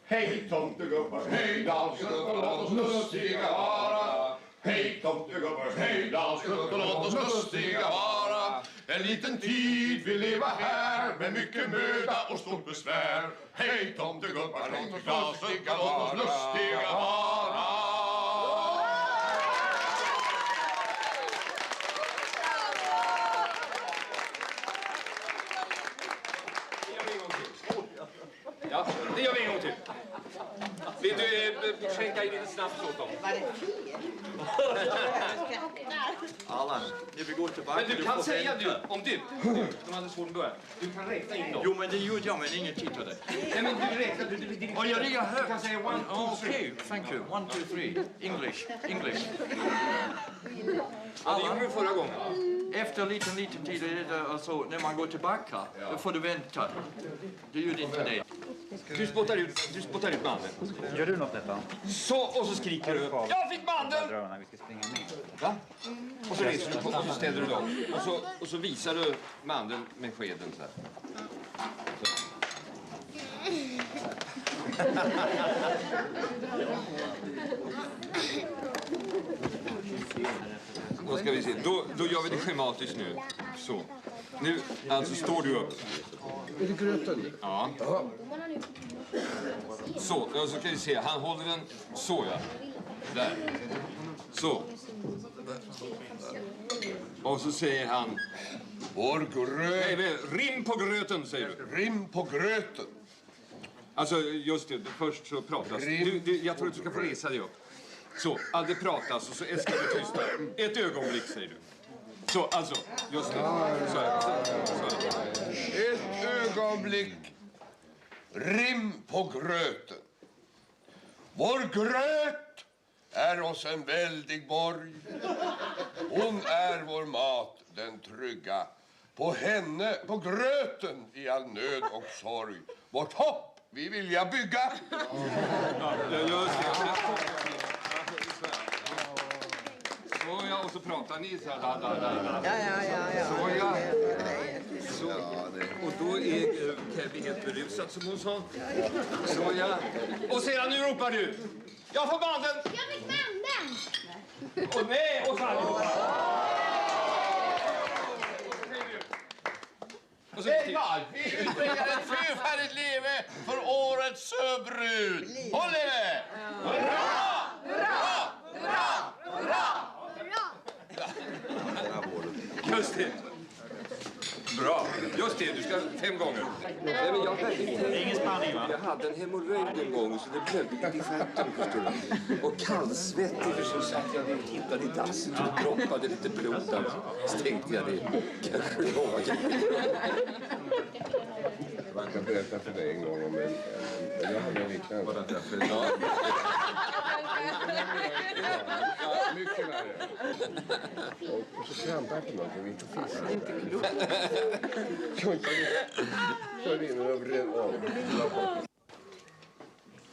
Hej tomtegubbar, hej dansgubbar, låt oss lustiga vara. Hej tomtegubbar, hej dansgubbar, låt oss lustiga vara. En liten tid vi leva här med mycket möda och stort besvär. Hej tomtegubbar, låt oss lustiga vara. Ja, det gör vi en gång till. Vill du skänka in lite snaps åt dem? Var det fel? Allan, när vi går tillbaka... Men du kan säga du, om du, de hade svårt att börja. Du kan räkna in dem. Jo, men det gjorde jag, men ingen tittade. Nej, men du räknar, du kan säga 1, 2, 3. Okej, thank you. 1, 2, 3. English. Ja, det gjorde vi förra gången. Efter liten tid, alltså, när man går tillbaka, då får du vänta. Du gjorde inte det. Du spottar ut mandeln. Gör du något detta? Så, och så skriker du. Jag fick mandeln! Vi ska springa ner. Va? Och så reser du på och så ställer du dem. Och så visar du mandeln med skeden så här. Då ska vi se. Då gör vi det schematiskt nu. Så. Nu, alltså står du upp. Är det gröten? Ja. Så, och så kan vi se. Han håller den så, ja. Där. Så. Och så säger han... Vår gröt. Nej, rim på gröten, säger du. Rim på gröten. Alltså, just det. Först så pratas. Jag tror att du ska få resa dig upp. Så, aldrig pratas och så älskar du tysta. Ett ögonblick, säger du. Så, alltså, just det. Så Ett ögonblick. Rim på gröten. Vår gröt är oss en väldig borg. Hon är vår mat, den trygga. På henne, på gröten i all nöd och sorg. Vårt hopp vi vilja bygga. Ja, just det. pratar ni så där. Ja. Så ja. Så, och då är Kevin helt berusad som hon sa. Så ja. Och sedan nu ropar du. Jag får banden! Jag fick banden! Och nej, och allihopa! Hej vad! Vi utbringar ett fyrfärdigt leve för årets brud! Håll i det! Hurra! Hurra! Hurra! Hurra! Just det. Bra. Just det, du ska 5 gånger. Nej, men ingen spanning, va? Jag hade en hemorrojd en gång så det blödde i stjärten, förstår du. Och kallsvettig, så satt jag och tittade i dasset och droppade lite blod där. Så tänkte jag det kanske låg. Man kan berätta för dig en gång om jag hade en liknande. Ja, mycket värre. Och så trampade jag på någonting, vi tog fisk. Inte klokt. Körde in och vred av.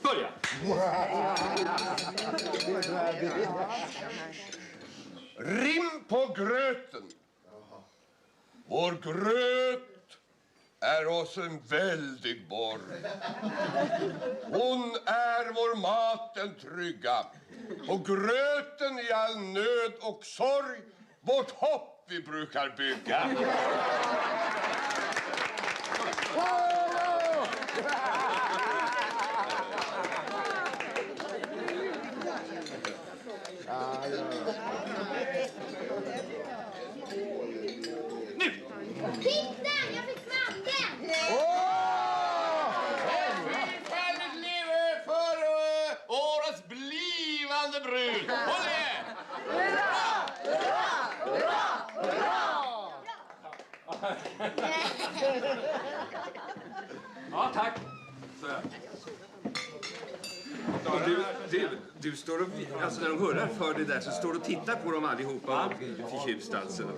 Börja! Rim på gröten. Vår gröt är oss en väldig borg. Hon är vår mat den trygga. Och gröten i all nöd och sorg vårt hopp vi brukar bygga. Titta, jag fick banden! Färdigt leve för årets blivande brud! Håll i! Hurra! Hurra! Ja, tack. Så här. Och du står och, alltså när de hurrar för det där så står du och tittar på dem allihopa och förtjust alltså.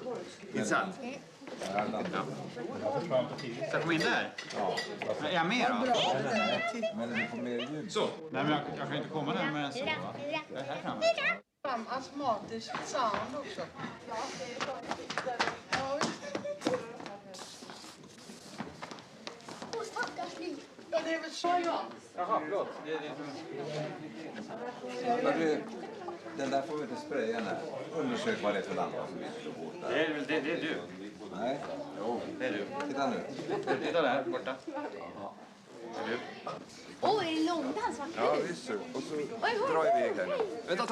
Inte sant? Ja. Ska jag komma in där? Ja. Är jag med då? Men du får mer ljud. Så. Nej, men jag kan inte komma närmare än så, va? Det här framme. Astmatiskt sound också. Ja, det är väl så jag. Jaha, förlåt. Den där får vi inte spraya här. Undersök vad det är för lampa som vi slår på. Det är du. Nej. Jo, det är du. Titta nu. Titta där, borta. Det är du. Åh, är det långdans? Vad Ja, visst så. Och så dra iväg här. Vänta ett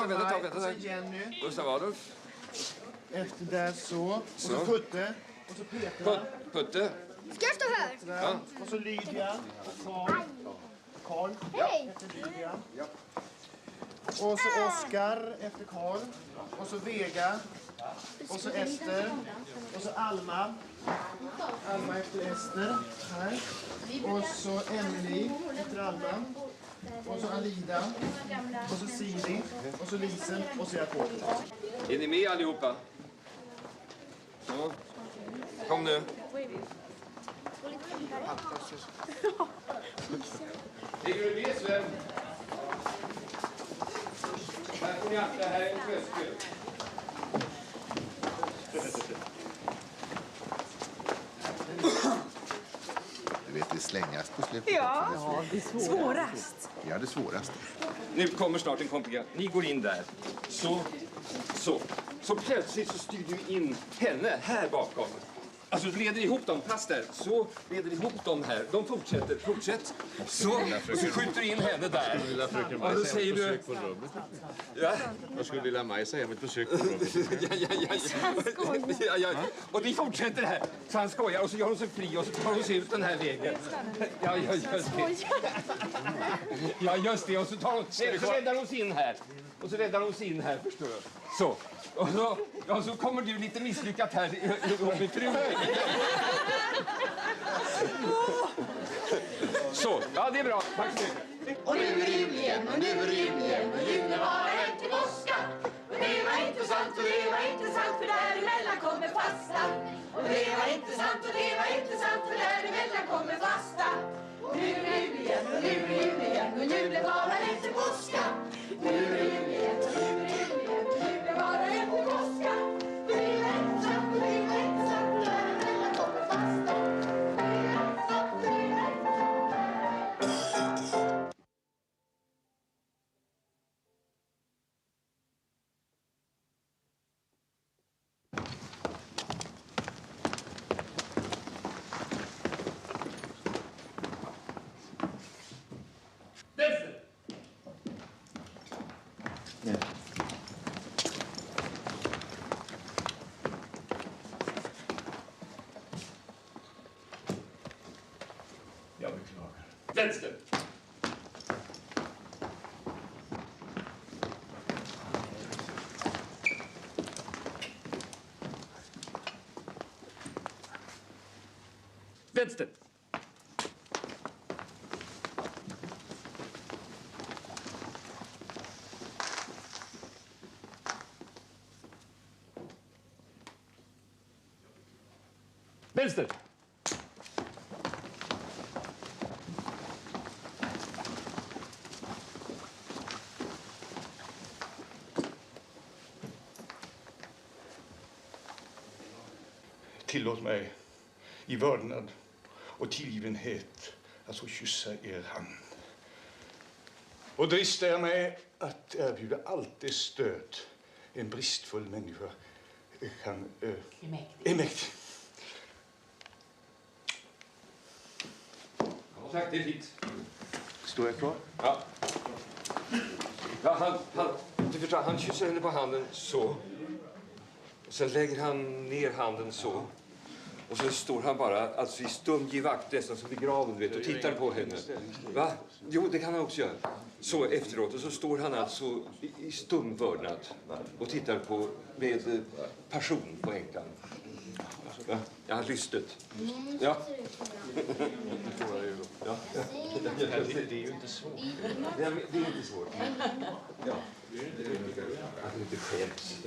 tag. Jenny. Gustav Adolf. Efter där så. Och så Putte. Och så Petra. Putte. Ska jag stå här? Ja. Och så Lydia. Och Karl. Hej! Efter Lydia. Och så Oskar efter Karl. Och så Vega. Och så Ester. Och så Alma. Alma efter Ester. Här. Och så Emily efter Alma. Och så Alida. Och så Siri. Och så Lisen. Och så Jakob. Är ni med allihopa? Ja. Kom nu. Ligger du med, Sven? Här får ni akta, här är en tröskel. Du vet, det slängas på slutet. Ja, det är svårast. Ja, det svåraste. Nu kommer snart en komplikation. Ni går in där. Så plötsligt så styr du in henne här bakom. Alltså du leder ihop dem, pass där. Så leder ihop dem här. De fortsätt. Så, och så skjuter du in henne där. Och då säger du... Ja. Jag skulle vilja Majsa hem ett besök på rummet. Ja. Och ni fortsätter här. Så han skojar och så gör hon sig fri och så tar hon sig ut den här vägen. Ja, just det. Ja, just det. Och så tar hon... Så räddar hon sig in här. Och så räddar hon sig in här, förstår du. Så. Och så, ja, så kommer du lite misslyckat här med frun. Så, ja det är bra. Tack så mycket. Och nu rimligen, och nu rimligen, och julen var en till påska. Och det var intressant, för däremellan kommer fasta. Och det var intressant, för däremellan kommer fasta. Och nu rimligen, och nu rimligen, och julen var en till påska. Nu rimligen, och nu rimligen, och julen var en till påska. Jag beklagar. Vänster! Vänster! Vänster! Tillåt mig i vördnad och tillgivenhet att få kyssa er hand. Och dristar jag mig att erbjuda allt det stöd en bristfull människa kan... är mäktig. Tack, det är fint. Står jag kvar? Ja. Ja, du förstår, han kysser henne på handen så. Och sen lägger han ner handen så. Och så står han bara alltså i stum givakt, nästan som vid graven, vet, och tittar på henne. Va? Jo, det kan han också göra. Så efteråt. Och så står han alltså i stum vördnad och tittar på med passion på änkan. Ja, ja, lystet. Ja. Ja. Det är ju inte svårt. Det är inte svårt. Ja. Att du inte skäms.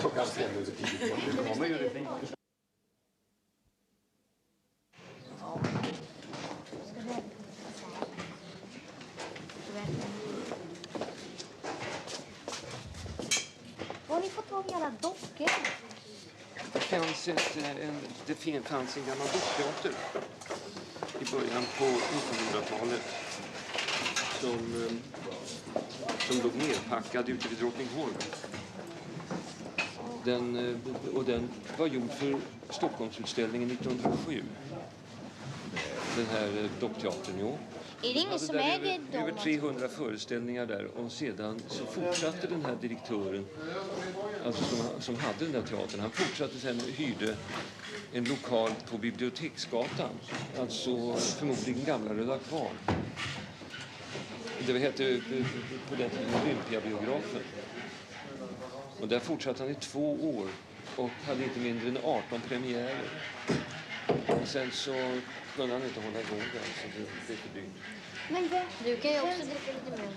Klockan 5 över 10. Var har ni fått tag i alla dockor? Det fanns en gammal dockteater i början på 1900-talet som låg nerpackad ute vid Drottningholm. Den var gjord för Stockholmsutställningen 1907. Den här dockteatern, jo. Är det ingen som äger dem? Över 300 föreställningar där. Och sedan så fortsatte den här direktören, alltså som hade den där teatern, han fortsatte sen och hyrde en lokal på Biblioteksgatan. Alltså förmodligen gamla Röda Kvarn. Det hette på den tiden Olympiabiografen. Och där fortsatte han i 2 år och hade inte mindre än 18 premiärer. Och sen så kunde han inte hålla igång det, så det blev för dyrt. Men du kan ju också dricka lite mer.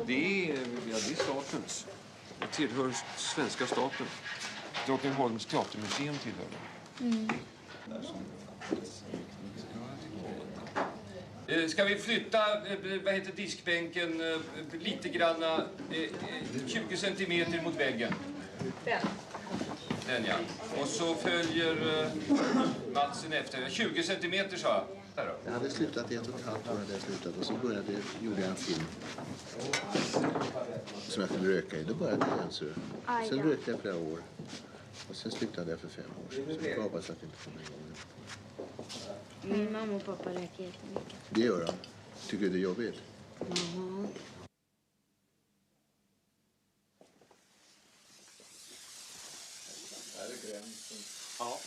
Det är statens. Det tillhör svenska staten. Drottningholms teatermuseum tillhör det. Ska vi flytta diskbänken lite granna 20 centimeter mot väggen? Den ja. Och så följer Matsen efter. 20 centimeter sa jag. Jag hade slutat 1,5 år hade jag slutat och så gjorde jag en film som jag kunde röka i. Då började jag alltså. Sen rökte jag flera år och sen slutade jag för 5 år sedan. Så jag hoppas att det inte kommer igång. Min mamma och pappa röker jättemycket. Det gör de. Tycker du det är jobbigt? Mm. Ja.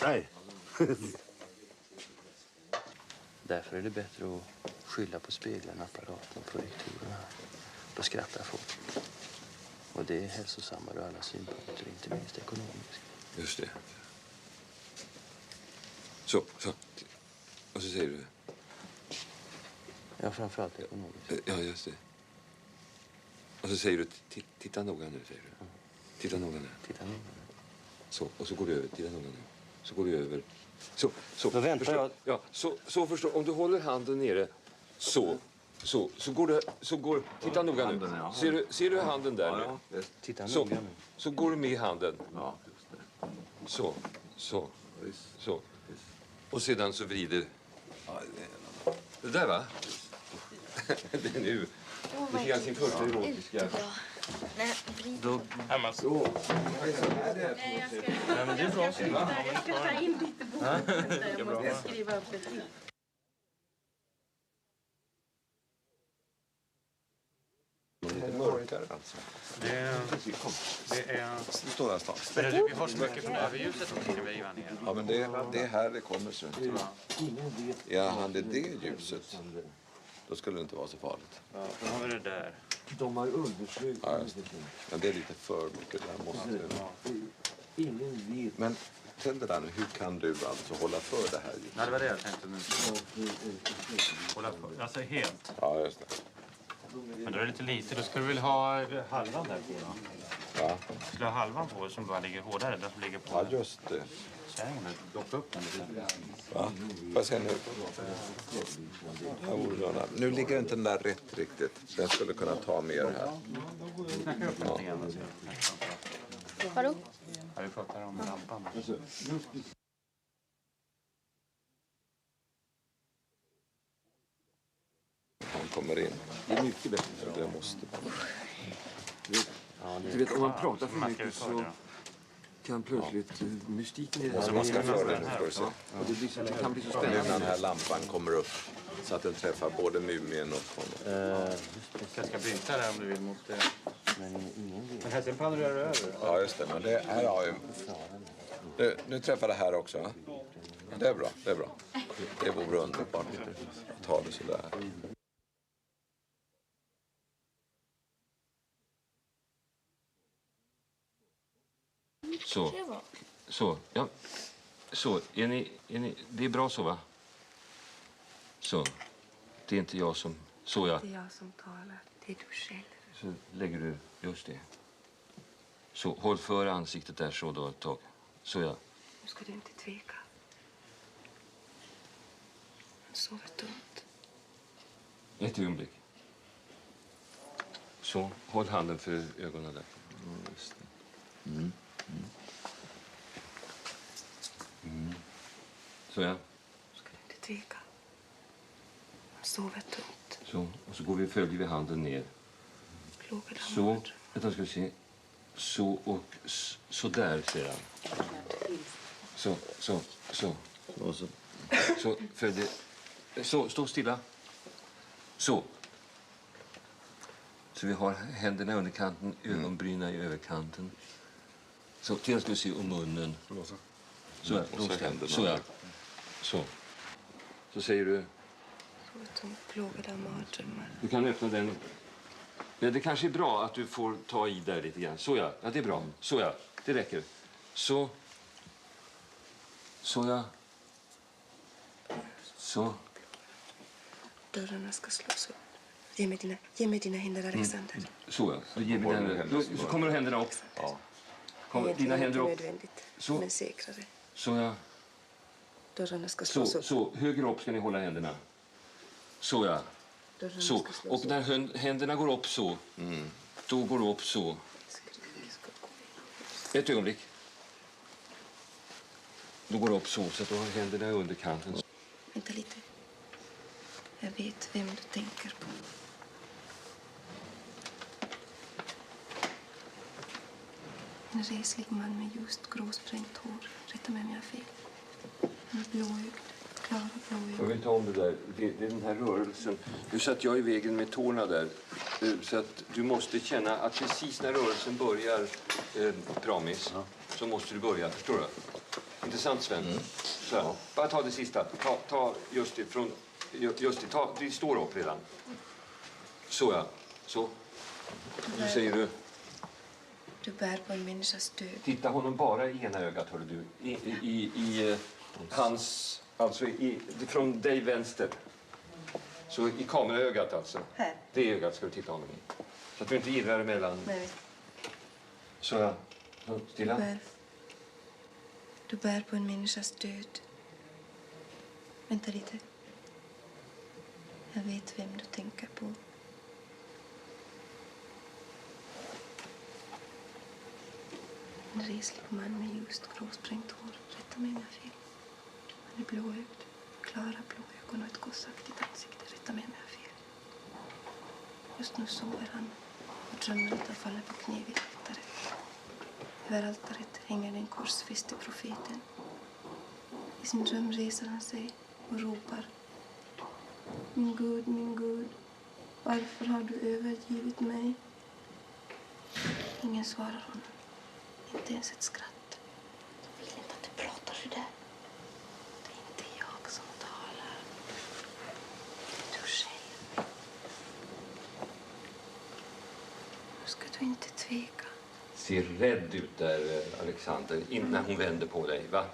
Nej. Därför är det bättre att skylla på speglarna, apparaten, projektorerna. Då skrattar folk. Och det är hälsosammare ur alla synpunkter, inte minst ekonomiskt. Just det. Så. Och så säger du? Ja, framförallt ekonomiskt. Ja, just det. Och så säger du, titta noga nu, säger du. Titta noga nu. Titta noga nu. Så, och så går du över, titta noga nu. Så går du över. Så. Då väntar förstår, jag. Ja, så förstår. Om du håller handen nere, så går, titta noga nu. Ja. Ser du handen där nu? Titta Så, noga nu. så går du med handen. Ja, just det. Så. Så. Så. Och sedan så vrider... Det där va? Det är nu. Det fick sin första erotiska... Nej, vrid. Då... Så. Ja, men det är bra. Jag ska ta in lite bokstäver. Jag måste skriva upp det till. Lite mörkare alltså. Det är... Det står någonstans. Men vi har så mycket från överljuset som skriver Ivan ner. Ja, men det är här det kommer sig. Ja, han det ljuset. Då skulle det inte vara så farligt. Ja, då har vi det där. De har undersökt. Ja, just det. Men det är lite för mycket. Där måste Ingen vet. Men till det där nu, hur kan du alltså hålla för det här ljuset? Nej, det var det jag tänkte nu. Hålla för. Alltså helt. Ja, just det. Men då är det lite lite. Då ska du väl ha halvan där på då? Ja. Ska du ha halvan på som bara ligger hårdare? Den som ligger på... Ja, just det. Kärringen, docka upp den lite. Va? Får jag se nu? Nu ligger inte den där rätt riktigt. Den skulle kunna ta mer här. Knacka upp den igen. Vadå? Ja, vi pratar om lampan. Han kommer in. Det är mycket bättre. Det måste Du vet, om man pratar för mycket så kan plötsligt mystiken i det här... man ska föra den här. Ja, och det kan bli så Nu spännande. när den här lampan kommer upp så att den träffar både mumien och honom. Jag ska byta där om du vill mot det. Men här sen panerar du över. Ja, just det. Men det här har ju... Nu träffar det här också. Va? Det är bra, det är bra. Det vore underbart att ha det sådär. Så. Så, ja. Så, är ni... Det är bra så, va? Så. Det är inte jag som... Så, ja. Det är jag som talar. Det är du själv. Så lägger du... Just det. Så, håll för ansiktet där så då ett tag. Så, ja. Nu ska du inte tveka. Han sover tungt. Ett ögonblick. Så, håll handen för ögonen där. Just det. Så, ja. Nu ska du inte tveka. Han sover tungt. Så, och så går vi följer vi handen ner. Plågade han Så, bort. vänta ska vi se. Så och så där ser han. Så. Och så. Så, följ det. Så, stå stilla. Så. Så vi har händerna under kanten, ögonbryna i överkanten. Så, till ska vi se om munnen. Så, ja, så, ja. Så. Så säger du... Sover tungt. Plågade av mardrömmar. Du kan öppna den. Men det kanske är bra att du får ta i där lite grann. Så, ja. Ja, det är bra. Så, ja. Det räcker. Så. Så, ja. Så. Dörrarna ska slås upp. Ge mig dina händer, Alexander. Så, ja. Så, ger vi den. Så kommer händerna upp. Ja. Kommer dina händer upp. Nödvändigt, så. Men säkrare. Så, ja. Dörrarna ska slås upp. Så, höger upp ska ni hålla händerna. Så, ja. Dörrarna Så. ska slås Och när händerna går upp så, då går det upp så. Ett ögonblick. Då går det upp så att du har händerna under kanten. Vänta lite. Jag vet vem du tänker på. En reslig man med ljust gråsprängt hår. Rätta mig om jag har fel. Han är blåögd. Klara blåögd. Jag vill ta om det där. Det är den här rörelsen. Nu satt jag i vägen med tårna där. Så att du måste känna att precis när rörelsen börjar, Pramis, så måste du börja. Förstår du? Intressant, Sven. Så här. Bara ta det sista. Ta just det från... Just det. Det står upp redan. Så, ja. Så. Nu säger du... Du bär på en människas död. Titta honom bara i ena ögat, hör du. I hans... Alltså från dig vänster. Så i kameraögat alltså. Här. Det ögat ska du titta honom i. Så att du inte irrar emellan. Nej. Så, ja. Så, stilla. Du bär på en människas död. Vänta lite. Jag vet vem du tänker på. En reslig man med ljust gråsprängt hår. Rätta rätta mig om jag har fel. Han är blåögd, klara blå ögon och ett gossaktigt ansikte. Rätta mig om jag har fel. Just nu sover han och drömmer att han faller på knä vid altaret. Över altaret hänger den korsfäste profeten. I sin dröm reser han sig och ropar: min Gud, varför har du övergivit mig? Ingen svarar honom, inte ens ett skratt. Jag vill inte att du pratar så där. Det är inte jag som talar. Det är du själv. Nu ska du inte tveka. Ser rädd ut där, Alexander, innan hon vänder på dig, va?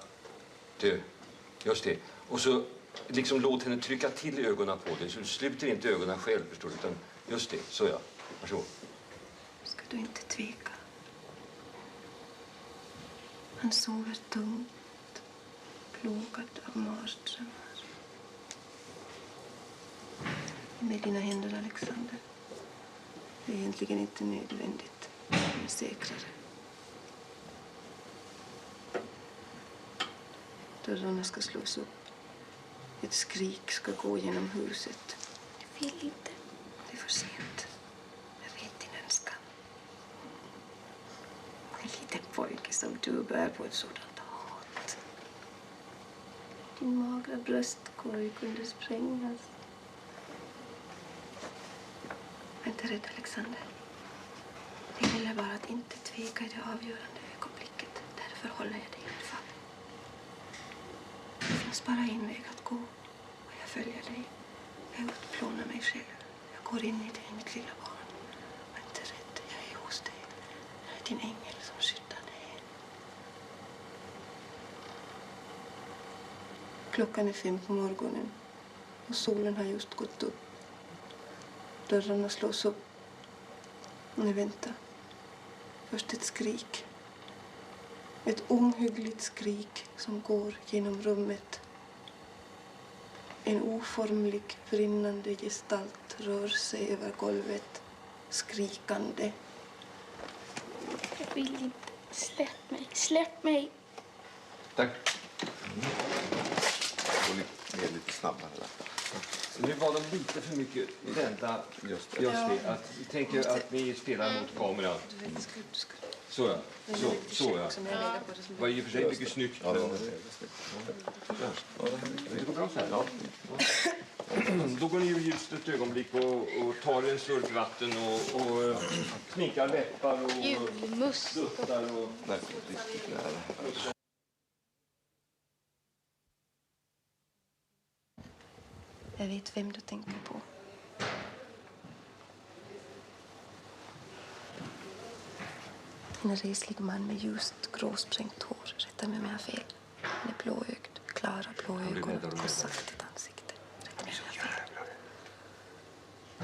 Du, just det. Och så liksom låt henne trycka till ögonen på dig så du sluter inte ögonen själv, förstår du? Utan just det, så ja. Varsågod. Ska du inte tveka. Han sover tungt, plågad av mardrömmar. Med dina händer, Alexander. Det är egentligen inte nödvändigt, men säkrare. Dörrarna ska slås upp. Ett skrik ska gå genom huset. Jag vill inte. Det är för sent. Jag vet din önskan. En liten pojke som du bär på ett sådant hat. Din magra bröstkorg kunde sprängas. Var inte rädd, Alexander. Det gäller bara att inte tveka i det avgörande ögonblicket. Därför håller jag dig handfast. Det finns bara en väg att gå. Och jag följer dig. Jag utplånar mig själv. Jag går in i dig, mitt lilla barn. Var inte rädd, jag är hos dig. Jag är din ängel som skyddar dig. Klockan är 5 på morgonen. Och solen har just gått upp. Dörrarna slås upp. Nu vänta. Först ett skrik. Ett ohyggligt skrik som går genom rummet. En oformlig, brinnande gestalt rör sig över golvet, skrikande. Jag vill inte. Släpp mig. Släpp mig. Tack. Gå lite snabbare där. Nu var de lite för mycket vända. Just det. Att, vi tänker att ni spelar mot kameran. Så ja. Så ja. Det var i och för sig mycket snyggt. Men... Det går bra så här. Ja. Då går ni ur ljuset ett ögonblick och tar en slurk vatten och sminkar läppar och julmust duttar och... Jag vet vem du tänker på. En reslig man med ljust gråsprängt hår. Rätta mig om jag har fel. Han är blåögd, klara blå ögon och ett kossaktigt ansikte. Rätta mig om jag har fel.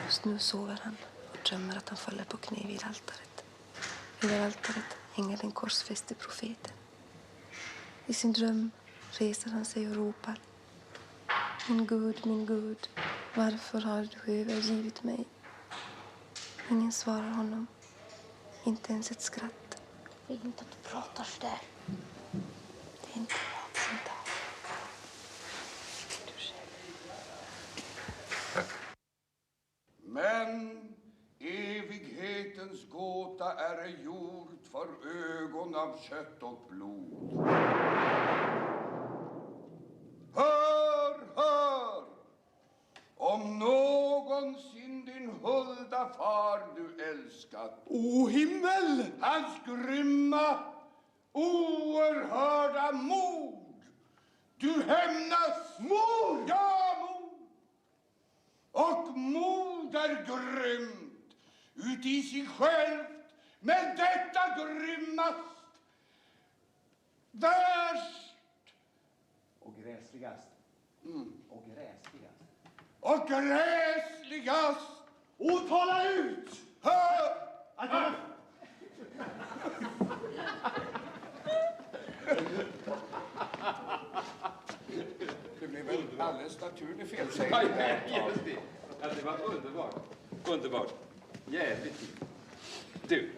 Just nu sover han och drömmer att han faller på knä vid altaret. Över altaret hänger den korsfäste profeten. I sin dröm reser han sig och ropar: min Gud, varför har du övergivit mig? Ingen svarar honom, inte ens ett skratt. Jag vill inte att du pratar så där. Det är inte jag som talar. Men evighetens gåta är gjord för ögon av kött och blod. Hör! Om någonsin din hulda far du älskat. O himmel! Hans grymma, oerhörda mord. Du hämnas. Mord? Ja, mord. Och mord är grymt uti sig självt. Men detta grymmast, värst Och gräsligast. Och gräsligast. och gräsligast. Och tala ut! Hör! Det blev en alldeles naturlig felsägning. Just det. Ja, det var underbart. Underbart. Jävligt fint. Du.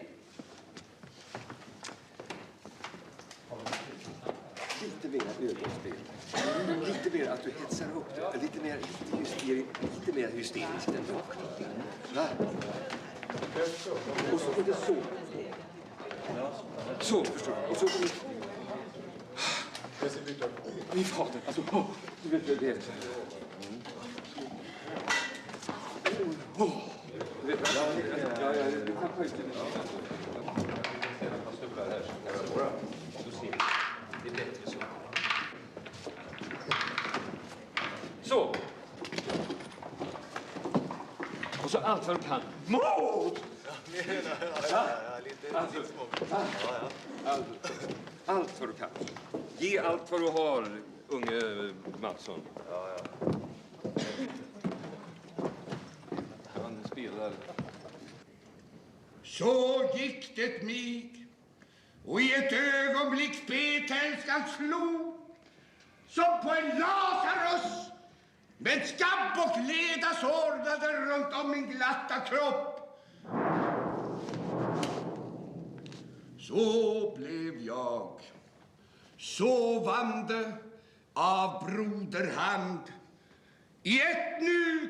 Lite mer ögonspel. Lite mer att du hetsar upp det. Lite mer hysteriskt än rakt. Va? Och så är det så. Så, förstår du. Och så är det... Min fader, alltså... Du vet det är... Du vet, du kan höjt det. Det är bättre så. Så. Och så allt vad du kan. Mot! Allt vad du kan. Ge allt vad du har, unge Mattsson. Han spelar. Så gick det mig, och i ett ögonblick spetälskan slog som på en Lazarus med skabb och leda sårdade runt om min glatta kropp. Så blev jag sovande av broderhand i ett nu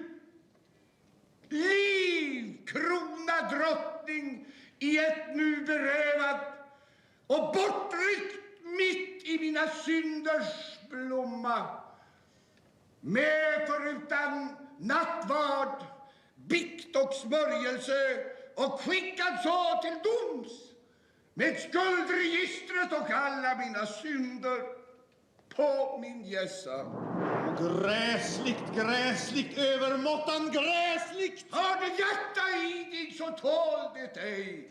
liv, krona drottning, i ett nu berövad och bortryckt mitt i mina synders blomma. Med förutan nattvard, bikt och smörjelse och skickad så till doms med skuldregistret och alla mina synder på min gässa. Gräsligt, övermåttan gräsligt! Har du hjärta i dig så tål det ej.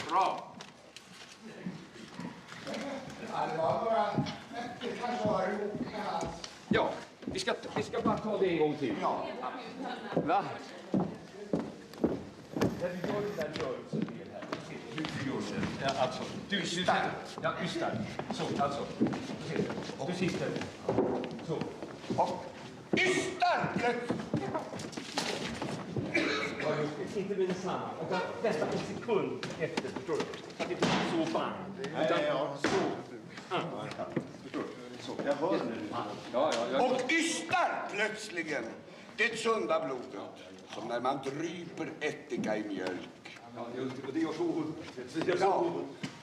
Bra. Ja, vi ska bara ta det en gång till. Ja. Va? När vi gör den där rörelsen här. Ja, alltså, du ystar. Ja, ystar. Så, alltså. Du sitter. Så. Och ystar! Ja, just det. Inte med detsamma. Utan nästa en sekund efter, förstår du? Så att det inte blir så band. Utan så. Förstår du? Så. Jag hör nu. Ja. Och ystar plötsligen det sunda blodet som när man dryper ättika i mjölk. Ja, just det. Och det gör så ont.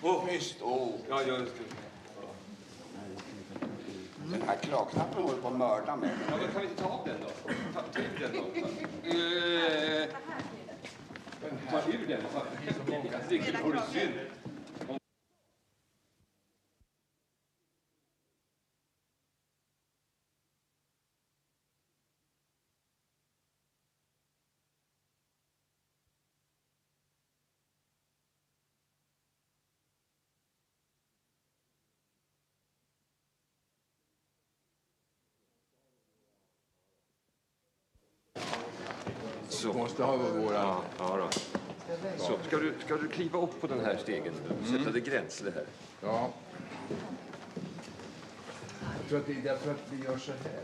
Ja, visst. Ja, just det. Den här klarknappen håller på att mörda mig. Ja, men kan vi inte ta av den då? Ta ur den då. Ta ur den. Riktigt har du synd. Så. Måste ha våra... Ja då. Så, ska du kliva upp på den här stegen? Sätta det gränsle här. Ja. Jag tror att vi gör så här.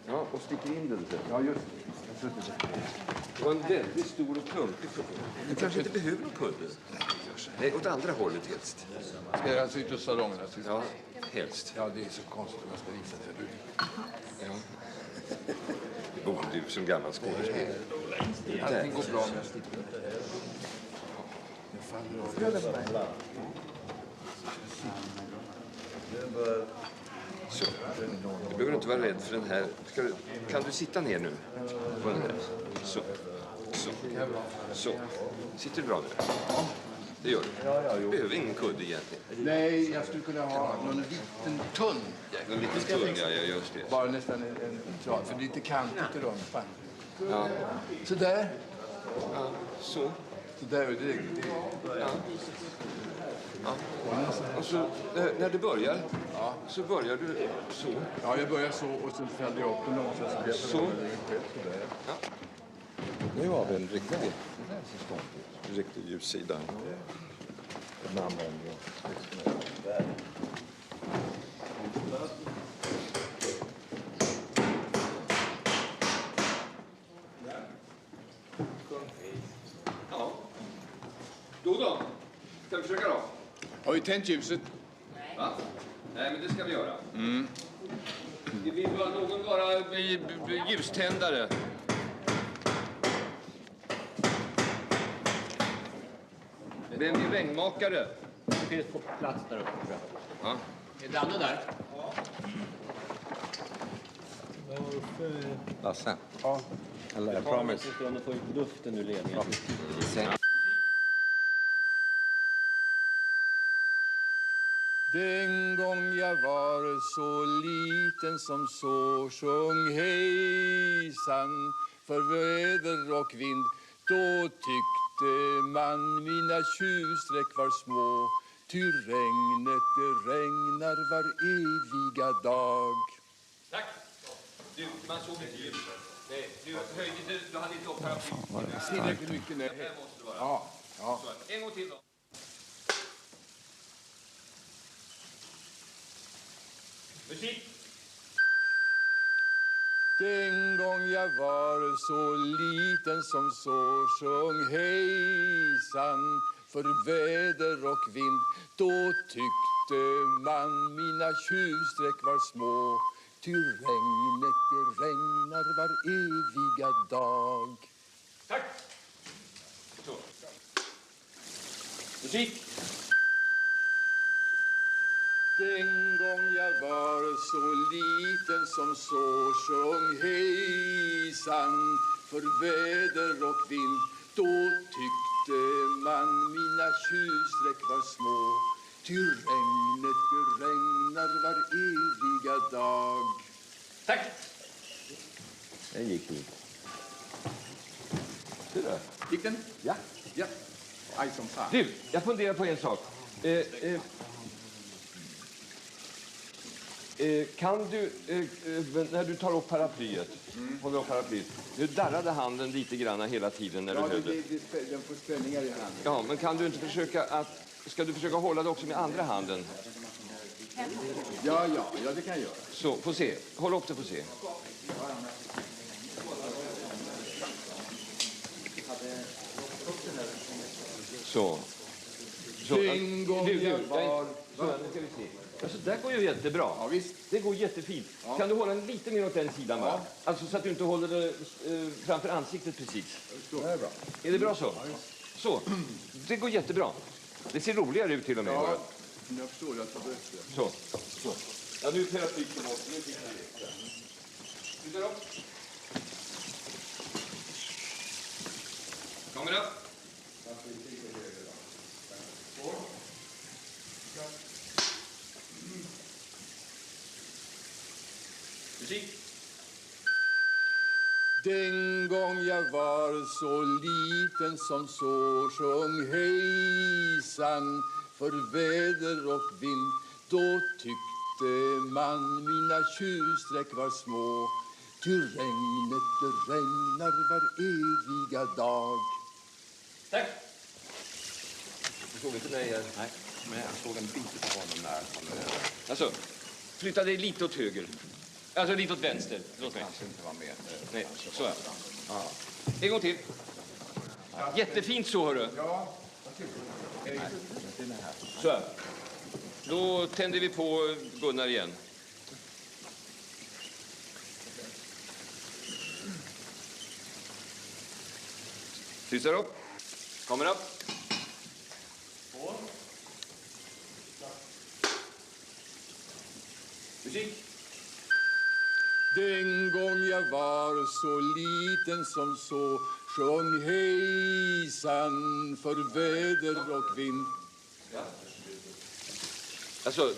Ja, och sticker in den lite. Ja, just det. Det var en väldigt stor och klumpig fråga. Du kanske inte behöver någon kudde. Nej, åt andra hållet helst. Ska jag alltså ut ur salongen? Ja, helst. Ja, det är så konstigt om jag ska visa sig. Ja. Du som gammal skådespelare. Allting går bra om jag sticker. Jag faller av. Så. Du behöver inte vara rädd för den här. Kan du sitta ner nu? På den här? Så. Sitter du bra nu? Ja. Det gör du. Du behöver ingen kudde egentligen. Nej, jag skulle kunna ha någon liten tunn. En liten tunn, ja, just det. Bara nästan en för det är lite kantigt i rumpan. Ja. Så där. Ja, så. Så där är det. Ja. Ja. Och så när du börjar, så börjar du så. Ja, jag börjar så och sen fäller jag upp den någonstans. Så. Ja. Nu har vi en riktig ljussida. Då. Ska vi försöka då? Har vi tänt ljuset? Va? Nej, men det ska vi göra. Mm. Vi vill bara någon vara ljuständare. Vem är regnmakare? Det finns på plats där uppe. Ja. Är Danne där? Lasse? Ja. Eller Jag promise. Jag får få ut luften ur ledningen. Den gång jag var så liten som så sjung hejsan för väder och vind. Då tyckte man mina tjuvsträck var små, ty regnet det regnar var eviga dag. Tack. Du, man såg inte ljuset. Nej, du hade inte upp paraplyet. Tillräckligt mycket nu. Här måste det vara. Ja, ja. Så, en gång till då. Musik. Den gång jag var så liten som så sjung hejsan för väder och vind. Då tyckte man mina tjuvsträck var små, ty regnet det regnar var eviga dag. Tack. Så. Musik. Den gång jag var så liten som så sjung hejsan för väder och vind. Då tyckte man mina tjuvsträck var små, ty regnet det regnar var eviga dag. Tack. Den gick fint. Gick den? Ja. Ja. Aj som fan. Du, jag funderar på en sak. Kan du, när du tar upp paraplyet, håller upp paraplyet, nu darrade handen lite grann hela tiden när du höll det. Den får spänningar i handen. Ja, men kan du inte försöka att, ska du försöka hålla det också med andra handen? Ja, det kan jag göra. Så, få se. Håll upp det, få se. Så. Den gång jag var... Så, nu ska vi se. Alltså, där går ju jättebra. Ja, visst. Det går jättefint. Ja. Kan du hålla den lite mer åt den sidan bara? Alltså så att du inte håller det framför ansiktet precis. Det är bra. Är det bra så? Så. Det går jättebra. Det ser roligare ut till och med. Ja, jag förstår. Jag tar bättre. Så. Ja, nu tar jag flytten bort. Nu fick jag det. Sluta då. Kamera. Musik. Den gång jag var så liten som så sjung hejsan för väder och vind. Då tyckte man mina tjuvsträck var små, ty regnet det regnar var eviga dag. Tack. Du såg inte mig här? Nej, men jag såg en bit på honom när han... Alltså, flytta dig lite åt höger. Alltså lite åt vänster. Låt mig. inte vara med. Nej, så här. Ja. En gång till. Jättefint så, hörru. Ja, så här. Då tänder vi på Gunnar igen. Tystar upp. Kommer upp. Musik. Den gång jag var så liten som så sjung hejsan för väder och vind. Ja. Alltså,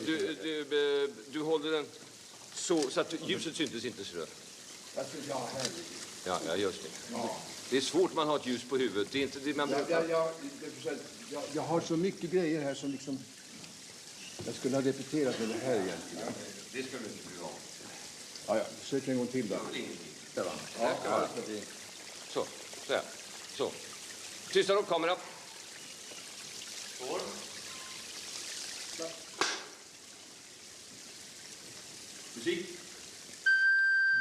du håller den så att ljuset syntes inte så. Ja, just det. Ja. Det är svårt man har ett ljus på huvudet. Det är inte det man Jag har så mycket grejer här som liksom... Jag skulle ha repeterat med det här egentligen. Det ska du inte bry om. Ja, försök en gång till då. Ja. Så här. Så. Tystar upp kameran. Musik.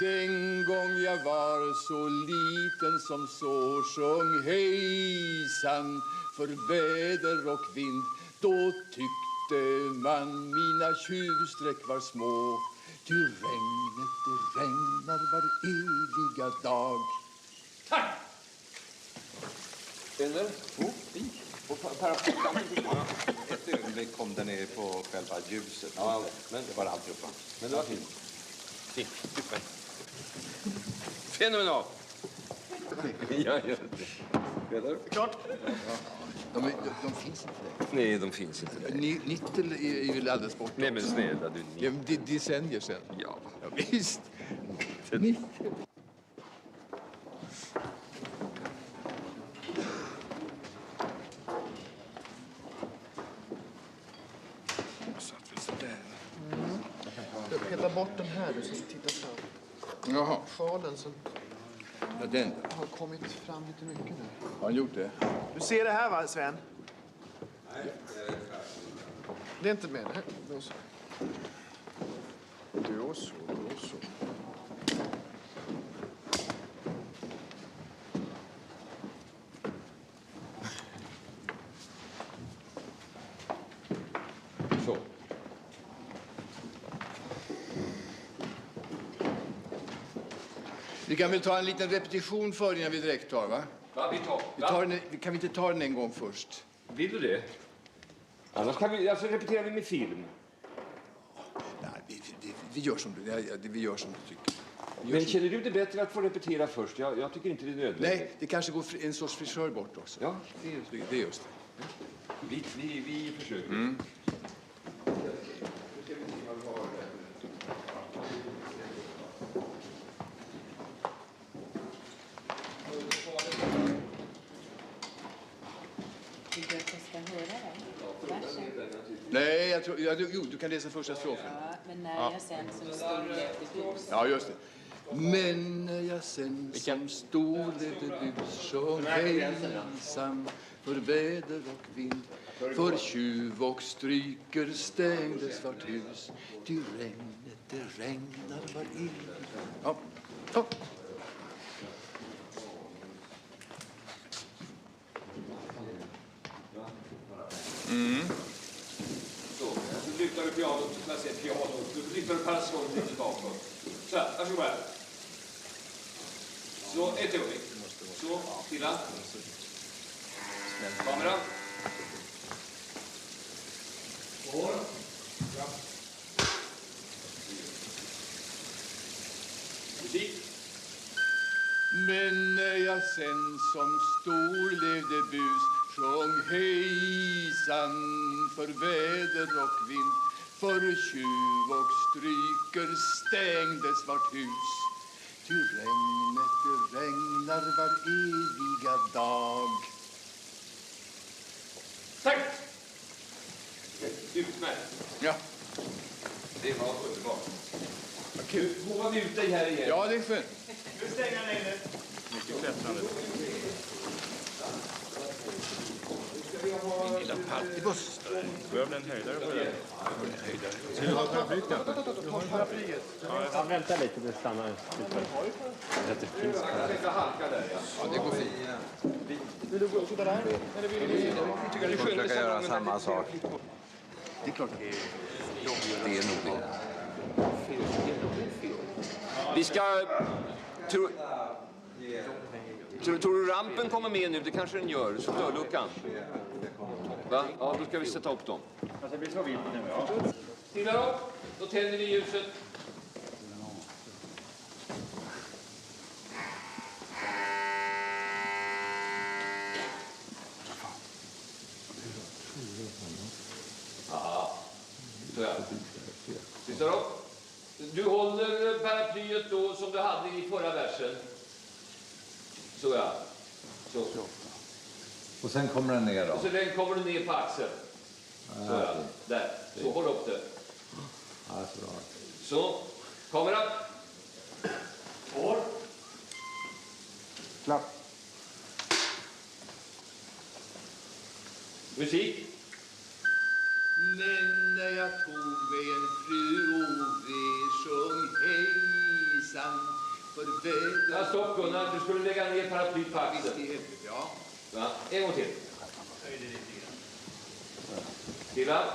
Den gång jag var så liten som så, sjöng hejsan för väder och vind. Då tyckte man mina tjuvsträck var små, ty regnet det regnar var eviga dag. Tack! Eller? Ett ögonblick kom den ner på själva ljuset. Ja, men det var alltihopa. Men det var fint. Fint. Fenomenal. Ja, just det. Klart. De finns inte längre. Nej, de finns inte längre. Nittel är ju alldeles borta. Nej, men snälla du. Ja, decennier sedan. Ja. Visst. Nittel. Peta bort den här du som tittar fram. Jaha. Sjalen som Ja, den. har kommit fram lite mycket nu. Har han gjort det? Du ser det här va, Sven? Det är inte med det. Då så. Då så. Så. Vi kan väl ta en liten repetition för innan vi direkt tar, va? Va, Kan vi inte ta den en gång först? Vill du det? Annars kan vi, alltså repeterar vi med film. Nej, vi gör som du, vi gör som du tycker. Men känner du det bättre att få repetera först? Jag tycker inte det är nödvändigt. Nej, det kanske går en sorts frisör bort också. Ja, det är just det. Vi försöker. Vill du att jag ska höra den? Versen? Nej, jag tror, jo, du kan läsa första strofen. Ja, men när jag sen som stor levde bus. Ja, just det. Men när jag sen som stor levde bus sjöng hejsan för väder och vind, för tjuv och stryker stängdes vart hus, ty regnet det regnar var evig. Ja. Ja. Så, nu lyfter du pianot, när jag säger pianot, nu lyfter du parasollet lite bakåt. Så här, varsågod här. Så, ett ögonblick. Så, stilla. Kamera. Musik. Men när jag sen som stor levde bus sjöng hejsan för väder och vind, för tjuv och stryker stängdes vart hus, ty regnet det regnar var eviga dag. Tack! Utmärkt. Ja. Det var underbart. Vad kul. Nu hovar vi ut dig här igen. Ja, det är skönt. Nu stänger jag regnet. Mycket klättrande. Min lilla partybuss. Får jag väl en höjdare på det? Så du har paraplyt kanske? Du har paraplyet. Ja, vänta lite, det stannar. Det finns Ja, det går fint. Vill du gå sitta där? Eller vill du Försöka göra samma sak. Det är klart. Det är nog det. Vi ska... Tror du rampen kommer med nu? Det kanske den gör. Så dörrluckan. Va? Ja, då ska vi sätta upp dem. Alltså, det blir så vilt nu. Ja. Stilla då. Då tänder vi ljuset. Aha. Så ja. Stilla då. Du håller paraplyet då som du hade i förra versen. Så ja. Så. Och sen kommer den ner då? Och så den kommer ner på axeln. Så ja. Där. Så håll upp det. Ja, så bra. Så. Kamera. År. Klapp. Musik. Men när jag tog mig en fru och vi sjöng hejsan hejsan för väder. Ja, stopp Gunnar, du skulle lägga ner paraplyt på axeln. Ja. Ja, en gång till. Stilla.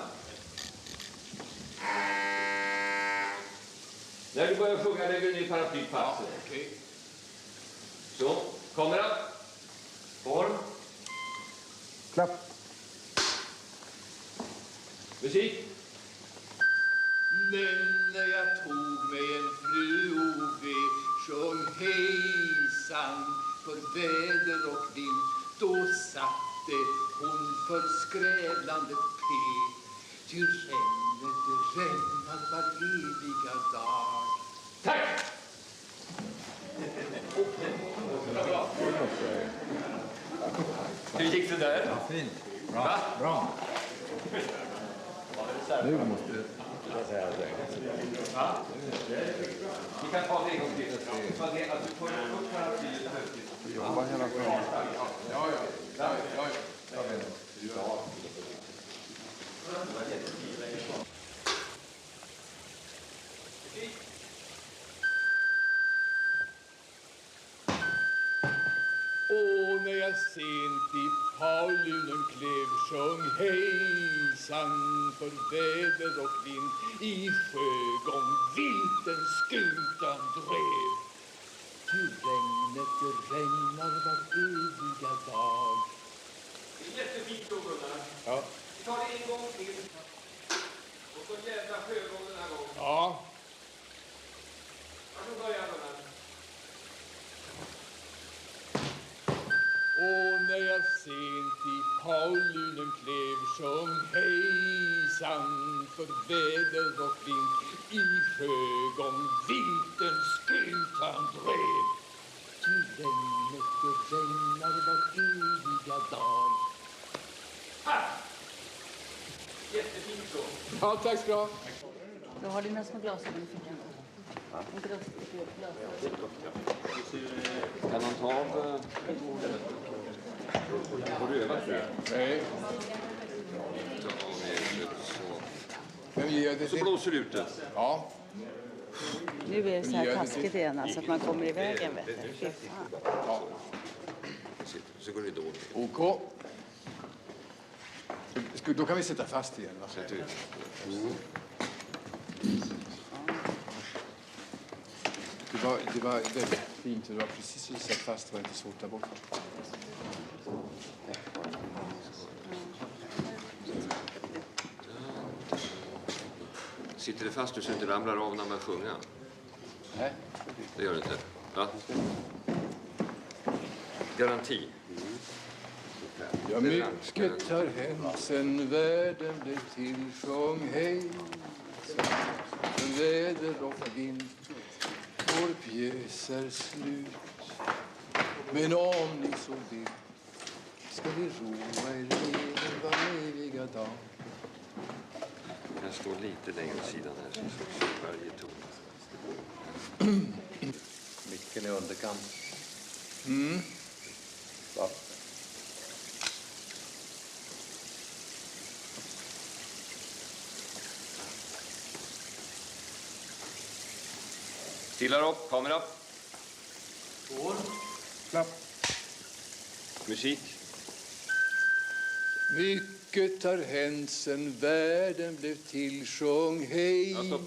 När du börjar sjunga lägger du ner paraplyt på axeln. Okej. Så, kamera. Form. Klapp. Musik. Men när jag tog mig en fru Ove, sjöng hejsan för väder och vind, då satte hon för skrävlandet P. Ty regnet det regnar var eviga dag. Tack! Hur gick det där? Ja, fint. Bra. Va? Bra. Nu måste jag säga det. Ja. Vi kan ta det en gång till. Att du får upp paraplyet högt. Jobba hela tiden. Och när jag sent i Paulunen klev, sjöng hejsan för väder och vind, i sjögång vilten skutan drev. Ty regnet det regnar var eviga dag. Det är jättefint då Gunnar. Ja. Vi tar det en gång till. Och så jävla sjögång den här gången. Ja. Varsågod börja Gunnar. Och när jag sent i Paulunen klev, sjöng hejsan för väder och vind, i sjögång vilten skutan drev. Ty regnet det regnar var eviga dag. Jättefint så. Ja, tack ska du ha. Du har dina små glasögon i fickan. Kan man ta av... Har du övat det? Nej. Så blåser ut det. Ja. Nu är det så här taskigt igen, alltså att man kommer i vägen. Vet du. Fy fan. Ja. Så går det dåligt. OK. Då kan vi sätta fast igen. Sätt ut. Det var väldigt fint. Det var precis att sätta fast. Det var inte svårt att ta bort. Sitter det fast du så inte ramlar av när man sjunger? Nej. Det gör det inte. Ja. Garanti. Ja, mycket har hänt sen världen blev till, sjöng hej. Sen väder och vind, vår pjäs är slut. Men om ni så vill, ska vi roa er med var eviga dag. Jag står lite längre sidan här så varje ton. Micken är underkant. Mm. Va? Stilla upp, kamera. År. Klapp. Musik. Mycket har hänt sen världen blev till, sjöng hej. Ja, stopp.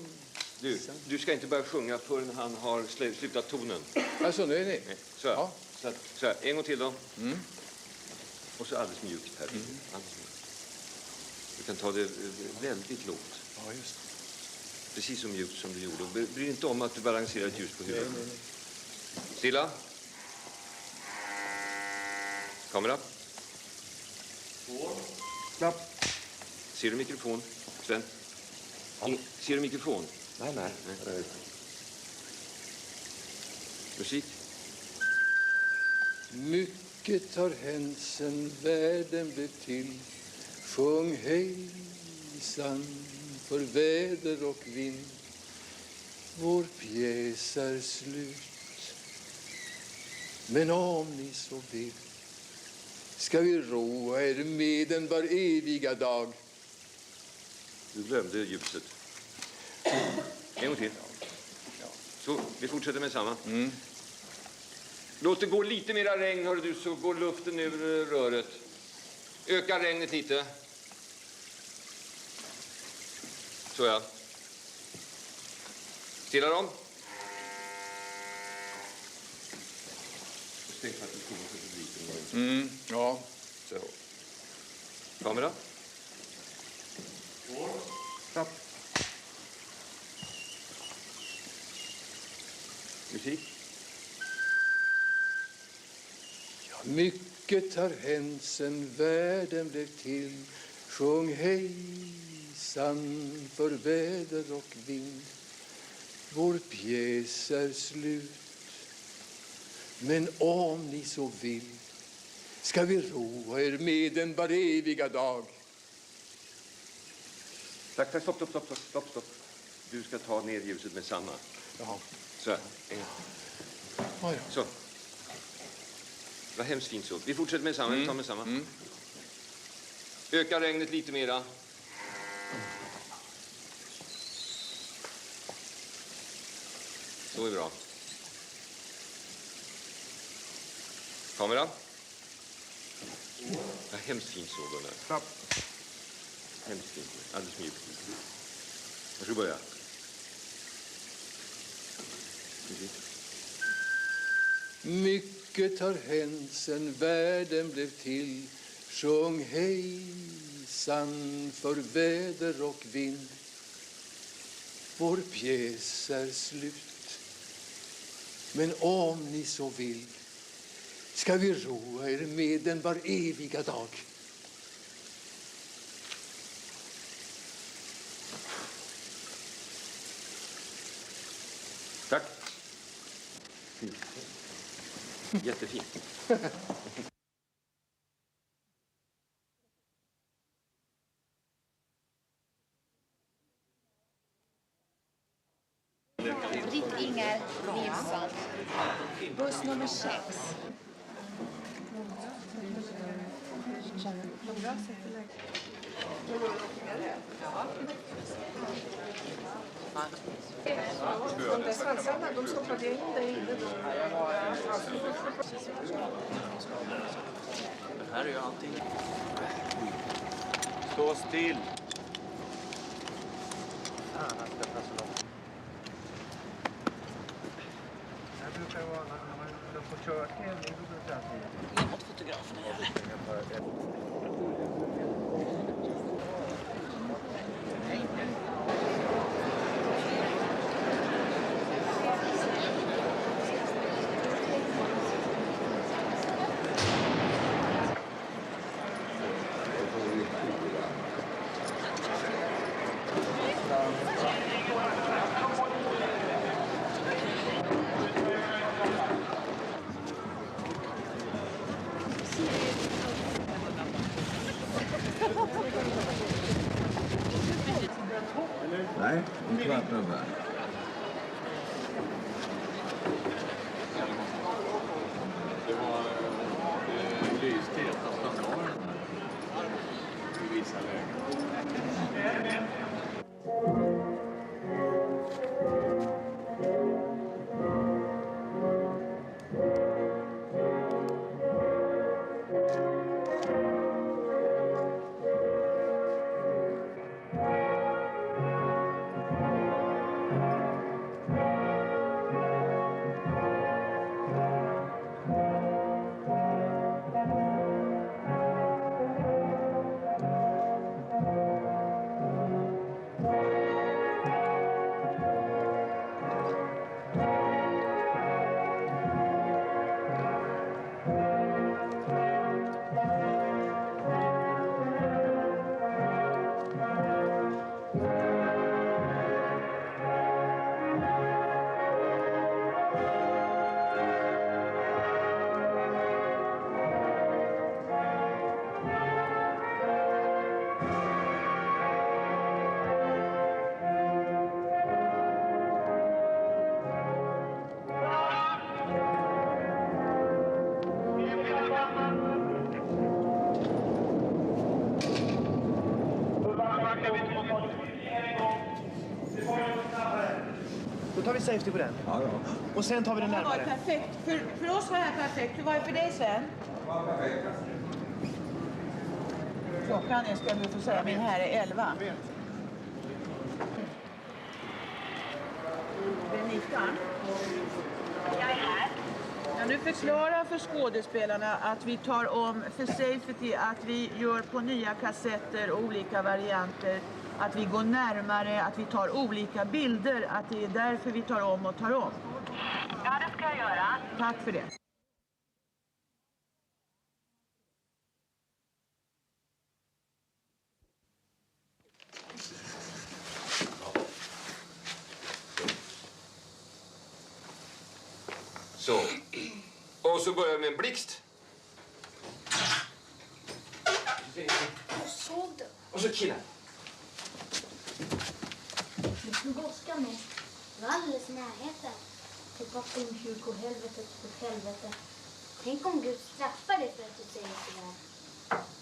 Du ska inte börja sjunga förrän han har slutat tonen. Alltså, nej. Så här. Ja. Så här. En gång till då. Mm. Och så alldeles mjukt här. Mm. Du kan ta det väldigt lågt. Ja, just det. Precis så mjukt som du gjorde. Bry dig inte om att du balanserar ett ljus på huvudet. Nej. Stilla. Kamera. Klapp. Ser du mikrofon, Sven? Ser du mikrofon? Nej. Musik. Mycket har hänt sen världen blev till, sjung hejsan för väder och vind. Vår pjäs är slut, men om ni så vill, ska vi roa er med den var eviga dag. Du glömde ljuset. En gång till. Så, vi fortsätter med samma. Låt det gå lite mera regn, hör du, så går luften ur röret. Öka regnet lite. Så ja. Stilla dem. Ja. Så. Kamera. Stopp. Musik. Ja, mycket har hänt sen världen blev till. Sjung hejsan för väder och vind. Vår pjäs är slut. Men om ni så vill ska vi roa er med en var eviga dag. Tack, stopp. Du ska ta ner ljuset med samma. Jaha. Så här. Ja. Så. Vad hemskt fint så. Vi fortsätter med samma. Vi tar med samma. Öka regnet lite mera. Så är bra. Kamera. Vad hemskt fint så, Gunnar. Stopp. Hemskt fint. Alldeles mjukt. Varsågod börja. Mycket har hänt sen världen blev till. Sjung hejsan för väder och vind. Vår pjäs är slut. Men om ni så vill ska vi roa er med den var eviga dag. Tack. Jättefint. Britt-Inger Nilsson. Buss nummer 6. De svansarna, de stoppade jag in där inne då. Det här är ju allting. Stå still. Det brukar vara när man får köra tävling. Ge mot fotograferna. Nej, inte varit över. Det var lyst heta standarden i vissa lägen. tar vi safety på den. Ja. Och sen tar vi den Det var närmare. perfekt. För oss var det här perfekt. Hur var det för dig, Sven? Klockan är, ska du få säga, min här är 11. Benita? Jag är här. Ja, nu förklara för skådespelarna att vi tar om för safety, att vi gör på nya kassetter och olika varianter, att vi går närmare, att vi tar olika bilder, att det är därför vi tar om och tar om. Ja, det ska jag göra. Tack för det. Så. Och så börjar vi med en blixt. Jag såg det. Och så killar. Det slog Oskar med. Det var alldeles i närheten. Det var helvetet på helvete. Tänk om Gud straffar dig för att du säger sådär.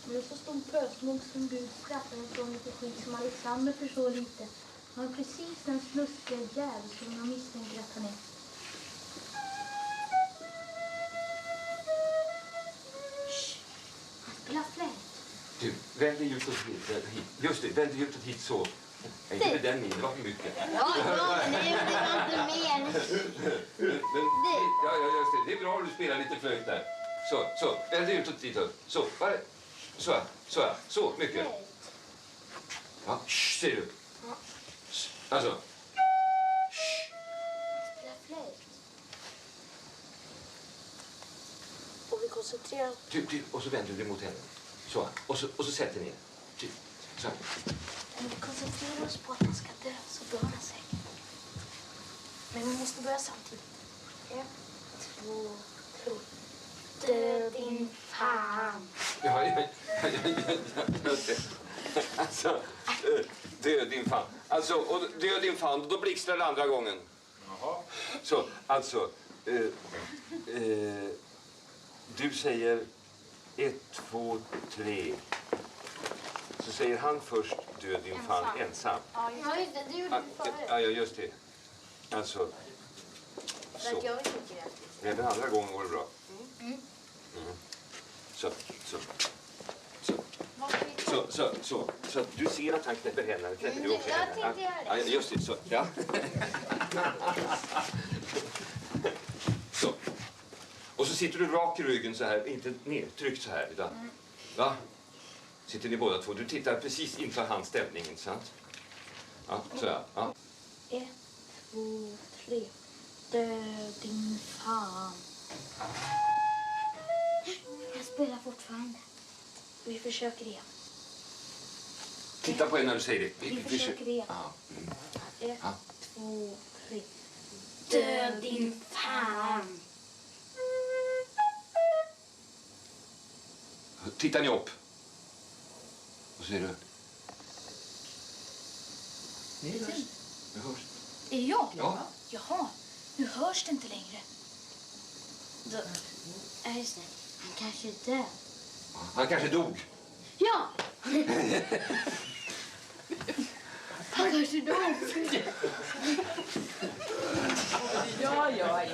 Men det är så stor pösmod som Gud straffar en sån lite skit som Alexander förstår lite. Han är precis den snuskiga jävel som jag misstänker att han är. Han spelar flöjt. Du, vänd dig utåt hit. Just det, vänd dig utåt hit så. Inte med den in, det var för mycket. Ja, nej, det var inte mer. Men, ja, just det. Det är bra om du spelar lite flöjt där. Så, vänd dig utåt hit. Så, bara. Så, mycket. Ja, ser du? Alltså. Spela flöjt. Och vi koncentrerar oss. Och så vänder du dig mot henne. Så, och så sätter ner. Så. Men vi koncentrerar oss på att han ska dö, så dör han säkert. Men vi måste börja samtidigt. 1, 2, 3. Dö din fan. Ja, just det. Alltså, dö din fan. Alltså, och dö din fan, då blixtrar det andra gången. Jaha. Så, alltså. Du säger 1, 2, 3. Så säger han först död din fan ensam. Ja, just det. Det gjorde vi förut. Ja, just det. Alltså. Så. Jag vet inte det. Även andra gången går det bra. Så du ser att han knäpper händerna. Knäpper du också Jag händerna? tänkte göra det. Ja, just det. Så. Ja. Så. Och så sitter du rak i ryggen så här, inte nedtryckt så här, utan, va? Sitter ni båda två. Du tittar precis inför hans ställning, inte sant? Ja, så ja. 1, 2, 3. Dö din fan. Jag spelar fortfarande. Vi försöker igen. Titta på henne när du säger det. Vi försöker igen. Ja. 1, 2, 3. Dö din fan. Tittar ni upp? Vad säger du? Det hörs. Är det jag? Ja. Jaha, nu hörs det inte längre. Ja, just det. Han kanske är död. Han kanske dog. Ja! Han kanske dog. Ja. Ja.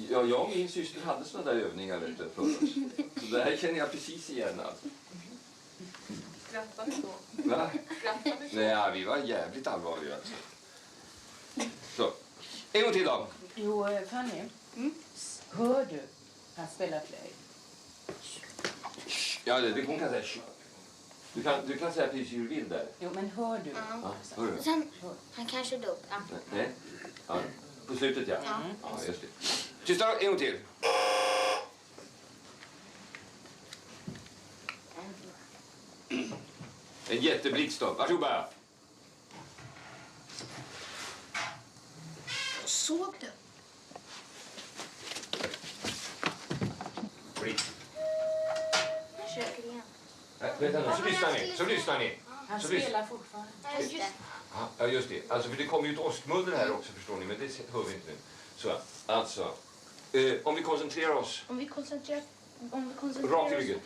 Jag och min syster hade sådana där övningar för oss. Så det här känner jag precis igen. Alltså. Skrattade då? Va? Skrattade så? Nej, vi var jävligt allvarliga. Alltså. Så, en gång till då. Jo, Fanny. Hör du han spelar flöjt? Ja, det hon kan säga. Du kan säga precis hur du vill där. Jo, men hör du? Ja, hör du? Sen, han kanske dog. Ja. Nej. Ja, på slutet, ja. Ja. Ja, just det. Tysta, en gång till. En jätteblixt då. Varsågod bara. Såg du? Blixt. Försöker igen. Vänta nu, så lyssnar ni. Han Så spelar fortfarande. Ja, just det. Ja, just det. Alltså, för det kommer ju ett åskmuller här också, förstår ni. Men det hör vi inte nu. Så, alltså. Om vi koncentrerar oss. Om vi koncentrerar Rak i ryggen.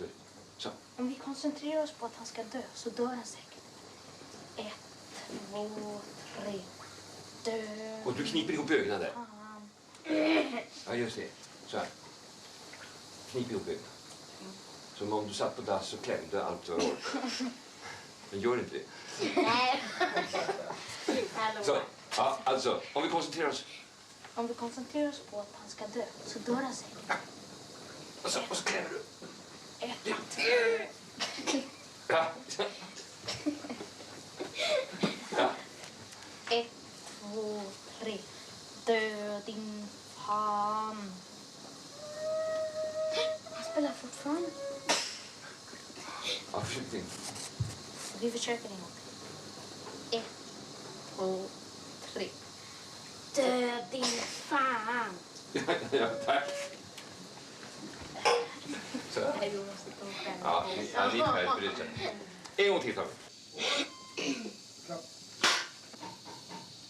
Så. Om vi koncentrerar oss på att han ska dö så dör han säkert. 1, 2, 3. Dö. Och du kniper ihop ögonen där. Ja, just det. Så här. Knip ihop ögonen. Som om du satt på dass och klämde allt vad du orkar. Men gör inte det. Nej. Så, ja, alltså, om vi koncentrerar oss. Om vi koncentrerar oss på att han ska dö så dör han säkert. Och så klämmer du. 1, 2. Ja. Ja. 1, 2, 3. Dö din fan. Han spelar fortfarande. Ja, försök in. Vi försöker en gång. 1, 2, 3. Dö din fan. Ja, tack. Så. Nej, vi måste ta själv. Ja, ni skärper det sen. En gång till, Tommy.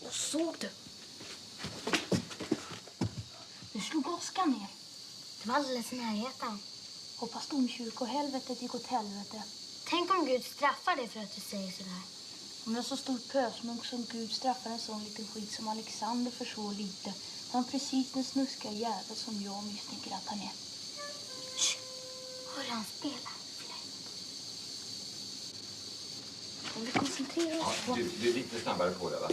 Vad såg du? Nu slog Oskar ner. Det var alldeles i närheten. Hoppas domkyrkohelvetet gick åt helvete. Tänk om Gud straffar dig för att du säger sådär. Om jag så stor pösmunk som Gud straffar en sån liten skit som Alexander för så lite. Han precis den snuska jävel som jag misstänker att han är. Shh! Hör han spela? Om vi koncentrerar oss på... Du är lite snabbare på det, va?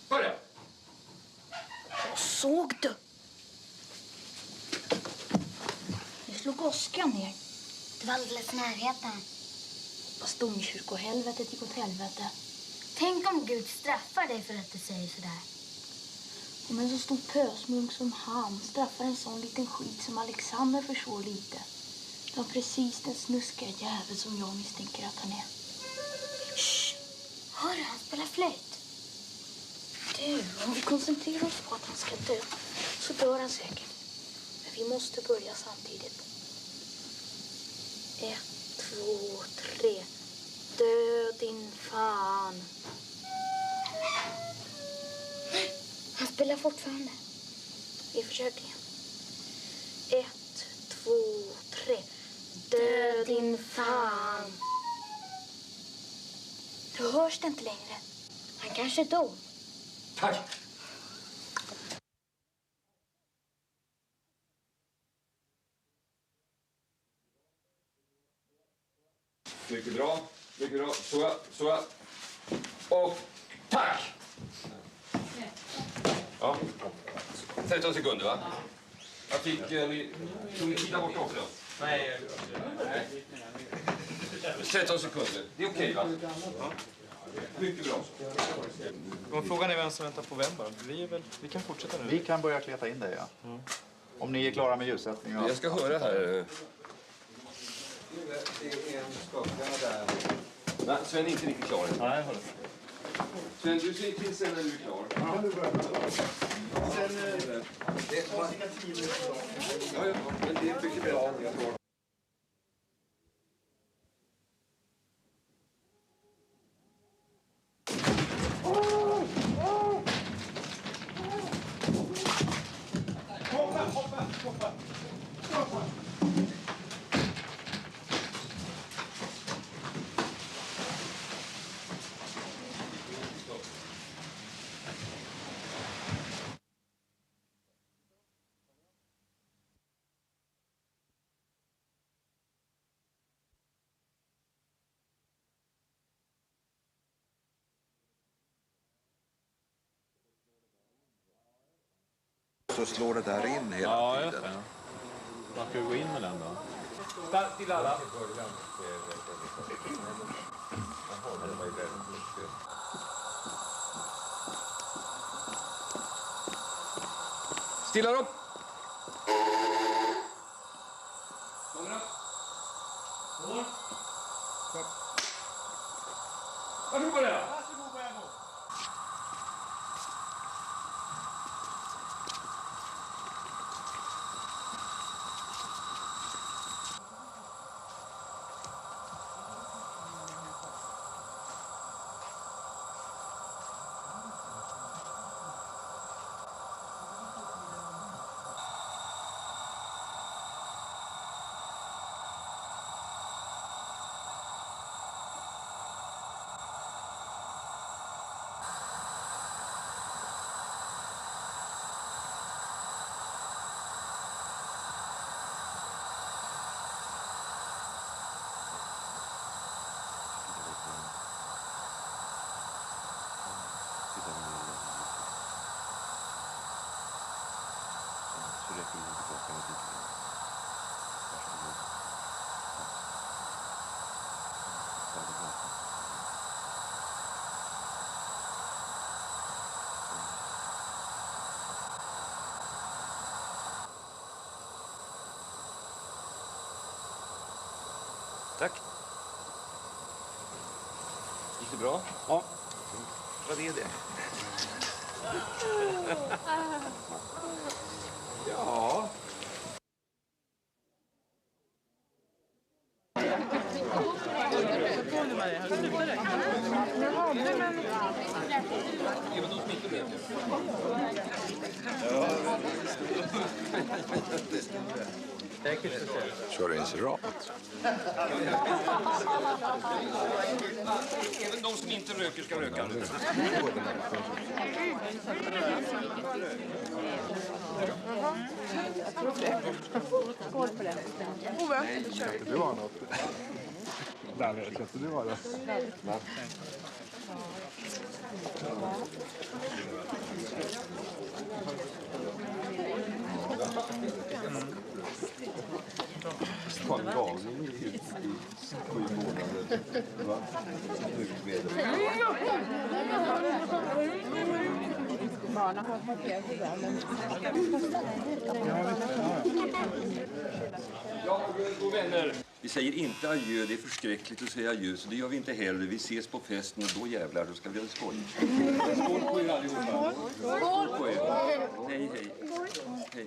Börja! Vad såg du? Nu slog Oskar ner. Det var alldeles i närheten. Hoppas domkyrkohelvetet gick åt helvete. Tänk om Gud straffar dig för att du säger sådär. Om en så stor pösmunk som han straffar en sån liten skit som Alexander för så lite. Det var precis den snuskiga jävel som jag misstänker att han är. Shh! Hör du, han spelar flöjt. Du, om vi koncentrerar oss på att han ska dö så dör han säkert. Men vi måste börja samtidigt. 1, 2, 3. Dö din fan. Han spelar fortfarande. Vi försöker igen. 1, 2, 3. Dö din fan. Då hörs det inte längre. Han kanske dog. Tack! Mycket bra, mycket bra. Så. Och tack! Ja, 13 sekunder, va? Jag fick... Tog ni tida bort också? Nej. 13 sekunder. Det är okej, va? Ja. Mycket bra. Men frågan är vem som väntar på vem bara. Vi kan fortsätta nu. Vi kan börja kleta in det, ja. Om ni är klara med ljussättning. Jag ska höra här. Det är en skakare där. Nej, Sven är inte riktigt klar än. Nej, jag håller. Sven, du säger till sen när du är klar. Ja, nu börjar jag. Sen... Det var cirka 10 minuter. Ja, men det är mycket bra. Jag tror. Så slår det där in hela tiden. Ja. Man ska gå in med den då. Till alla. Stilla upp! Varsågod på det! räcker vi tillbaka med ditt. Tack. Gick det bra? Ja. Vad är det? Ja. Kör en serat. Även de som inte röker ska röka. Jag tror det. Skål på det. Ove? Kan inte du ha något? Daniel, kan inte du ha det? Skandalen i 7 månader. Va? Barnen har parkerat på den. Ja, och vänner. Vi säger inte adjö, det är förskräckligt att säga adjö, så det gör vi inte heller. Vi ses på festen och då jävlar, då ska vi ha skoj. Skål på er allihopa. Skål på er. Hej, hej. Hej.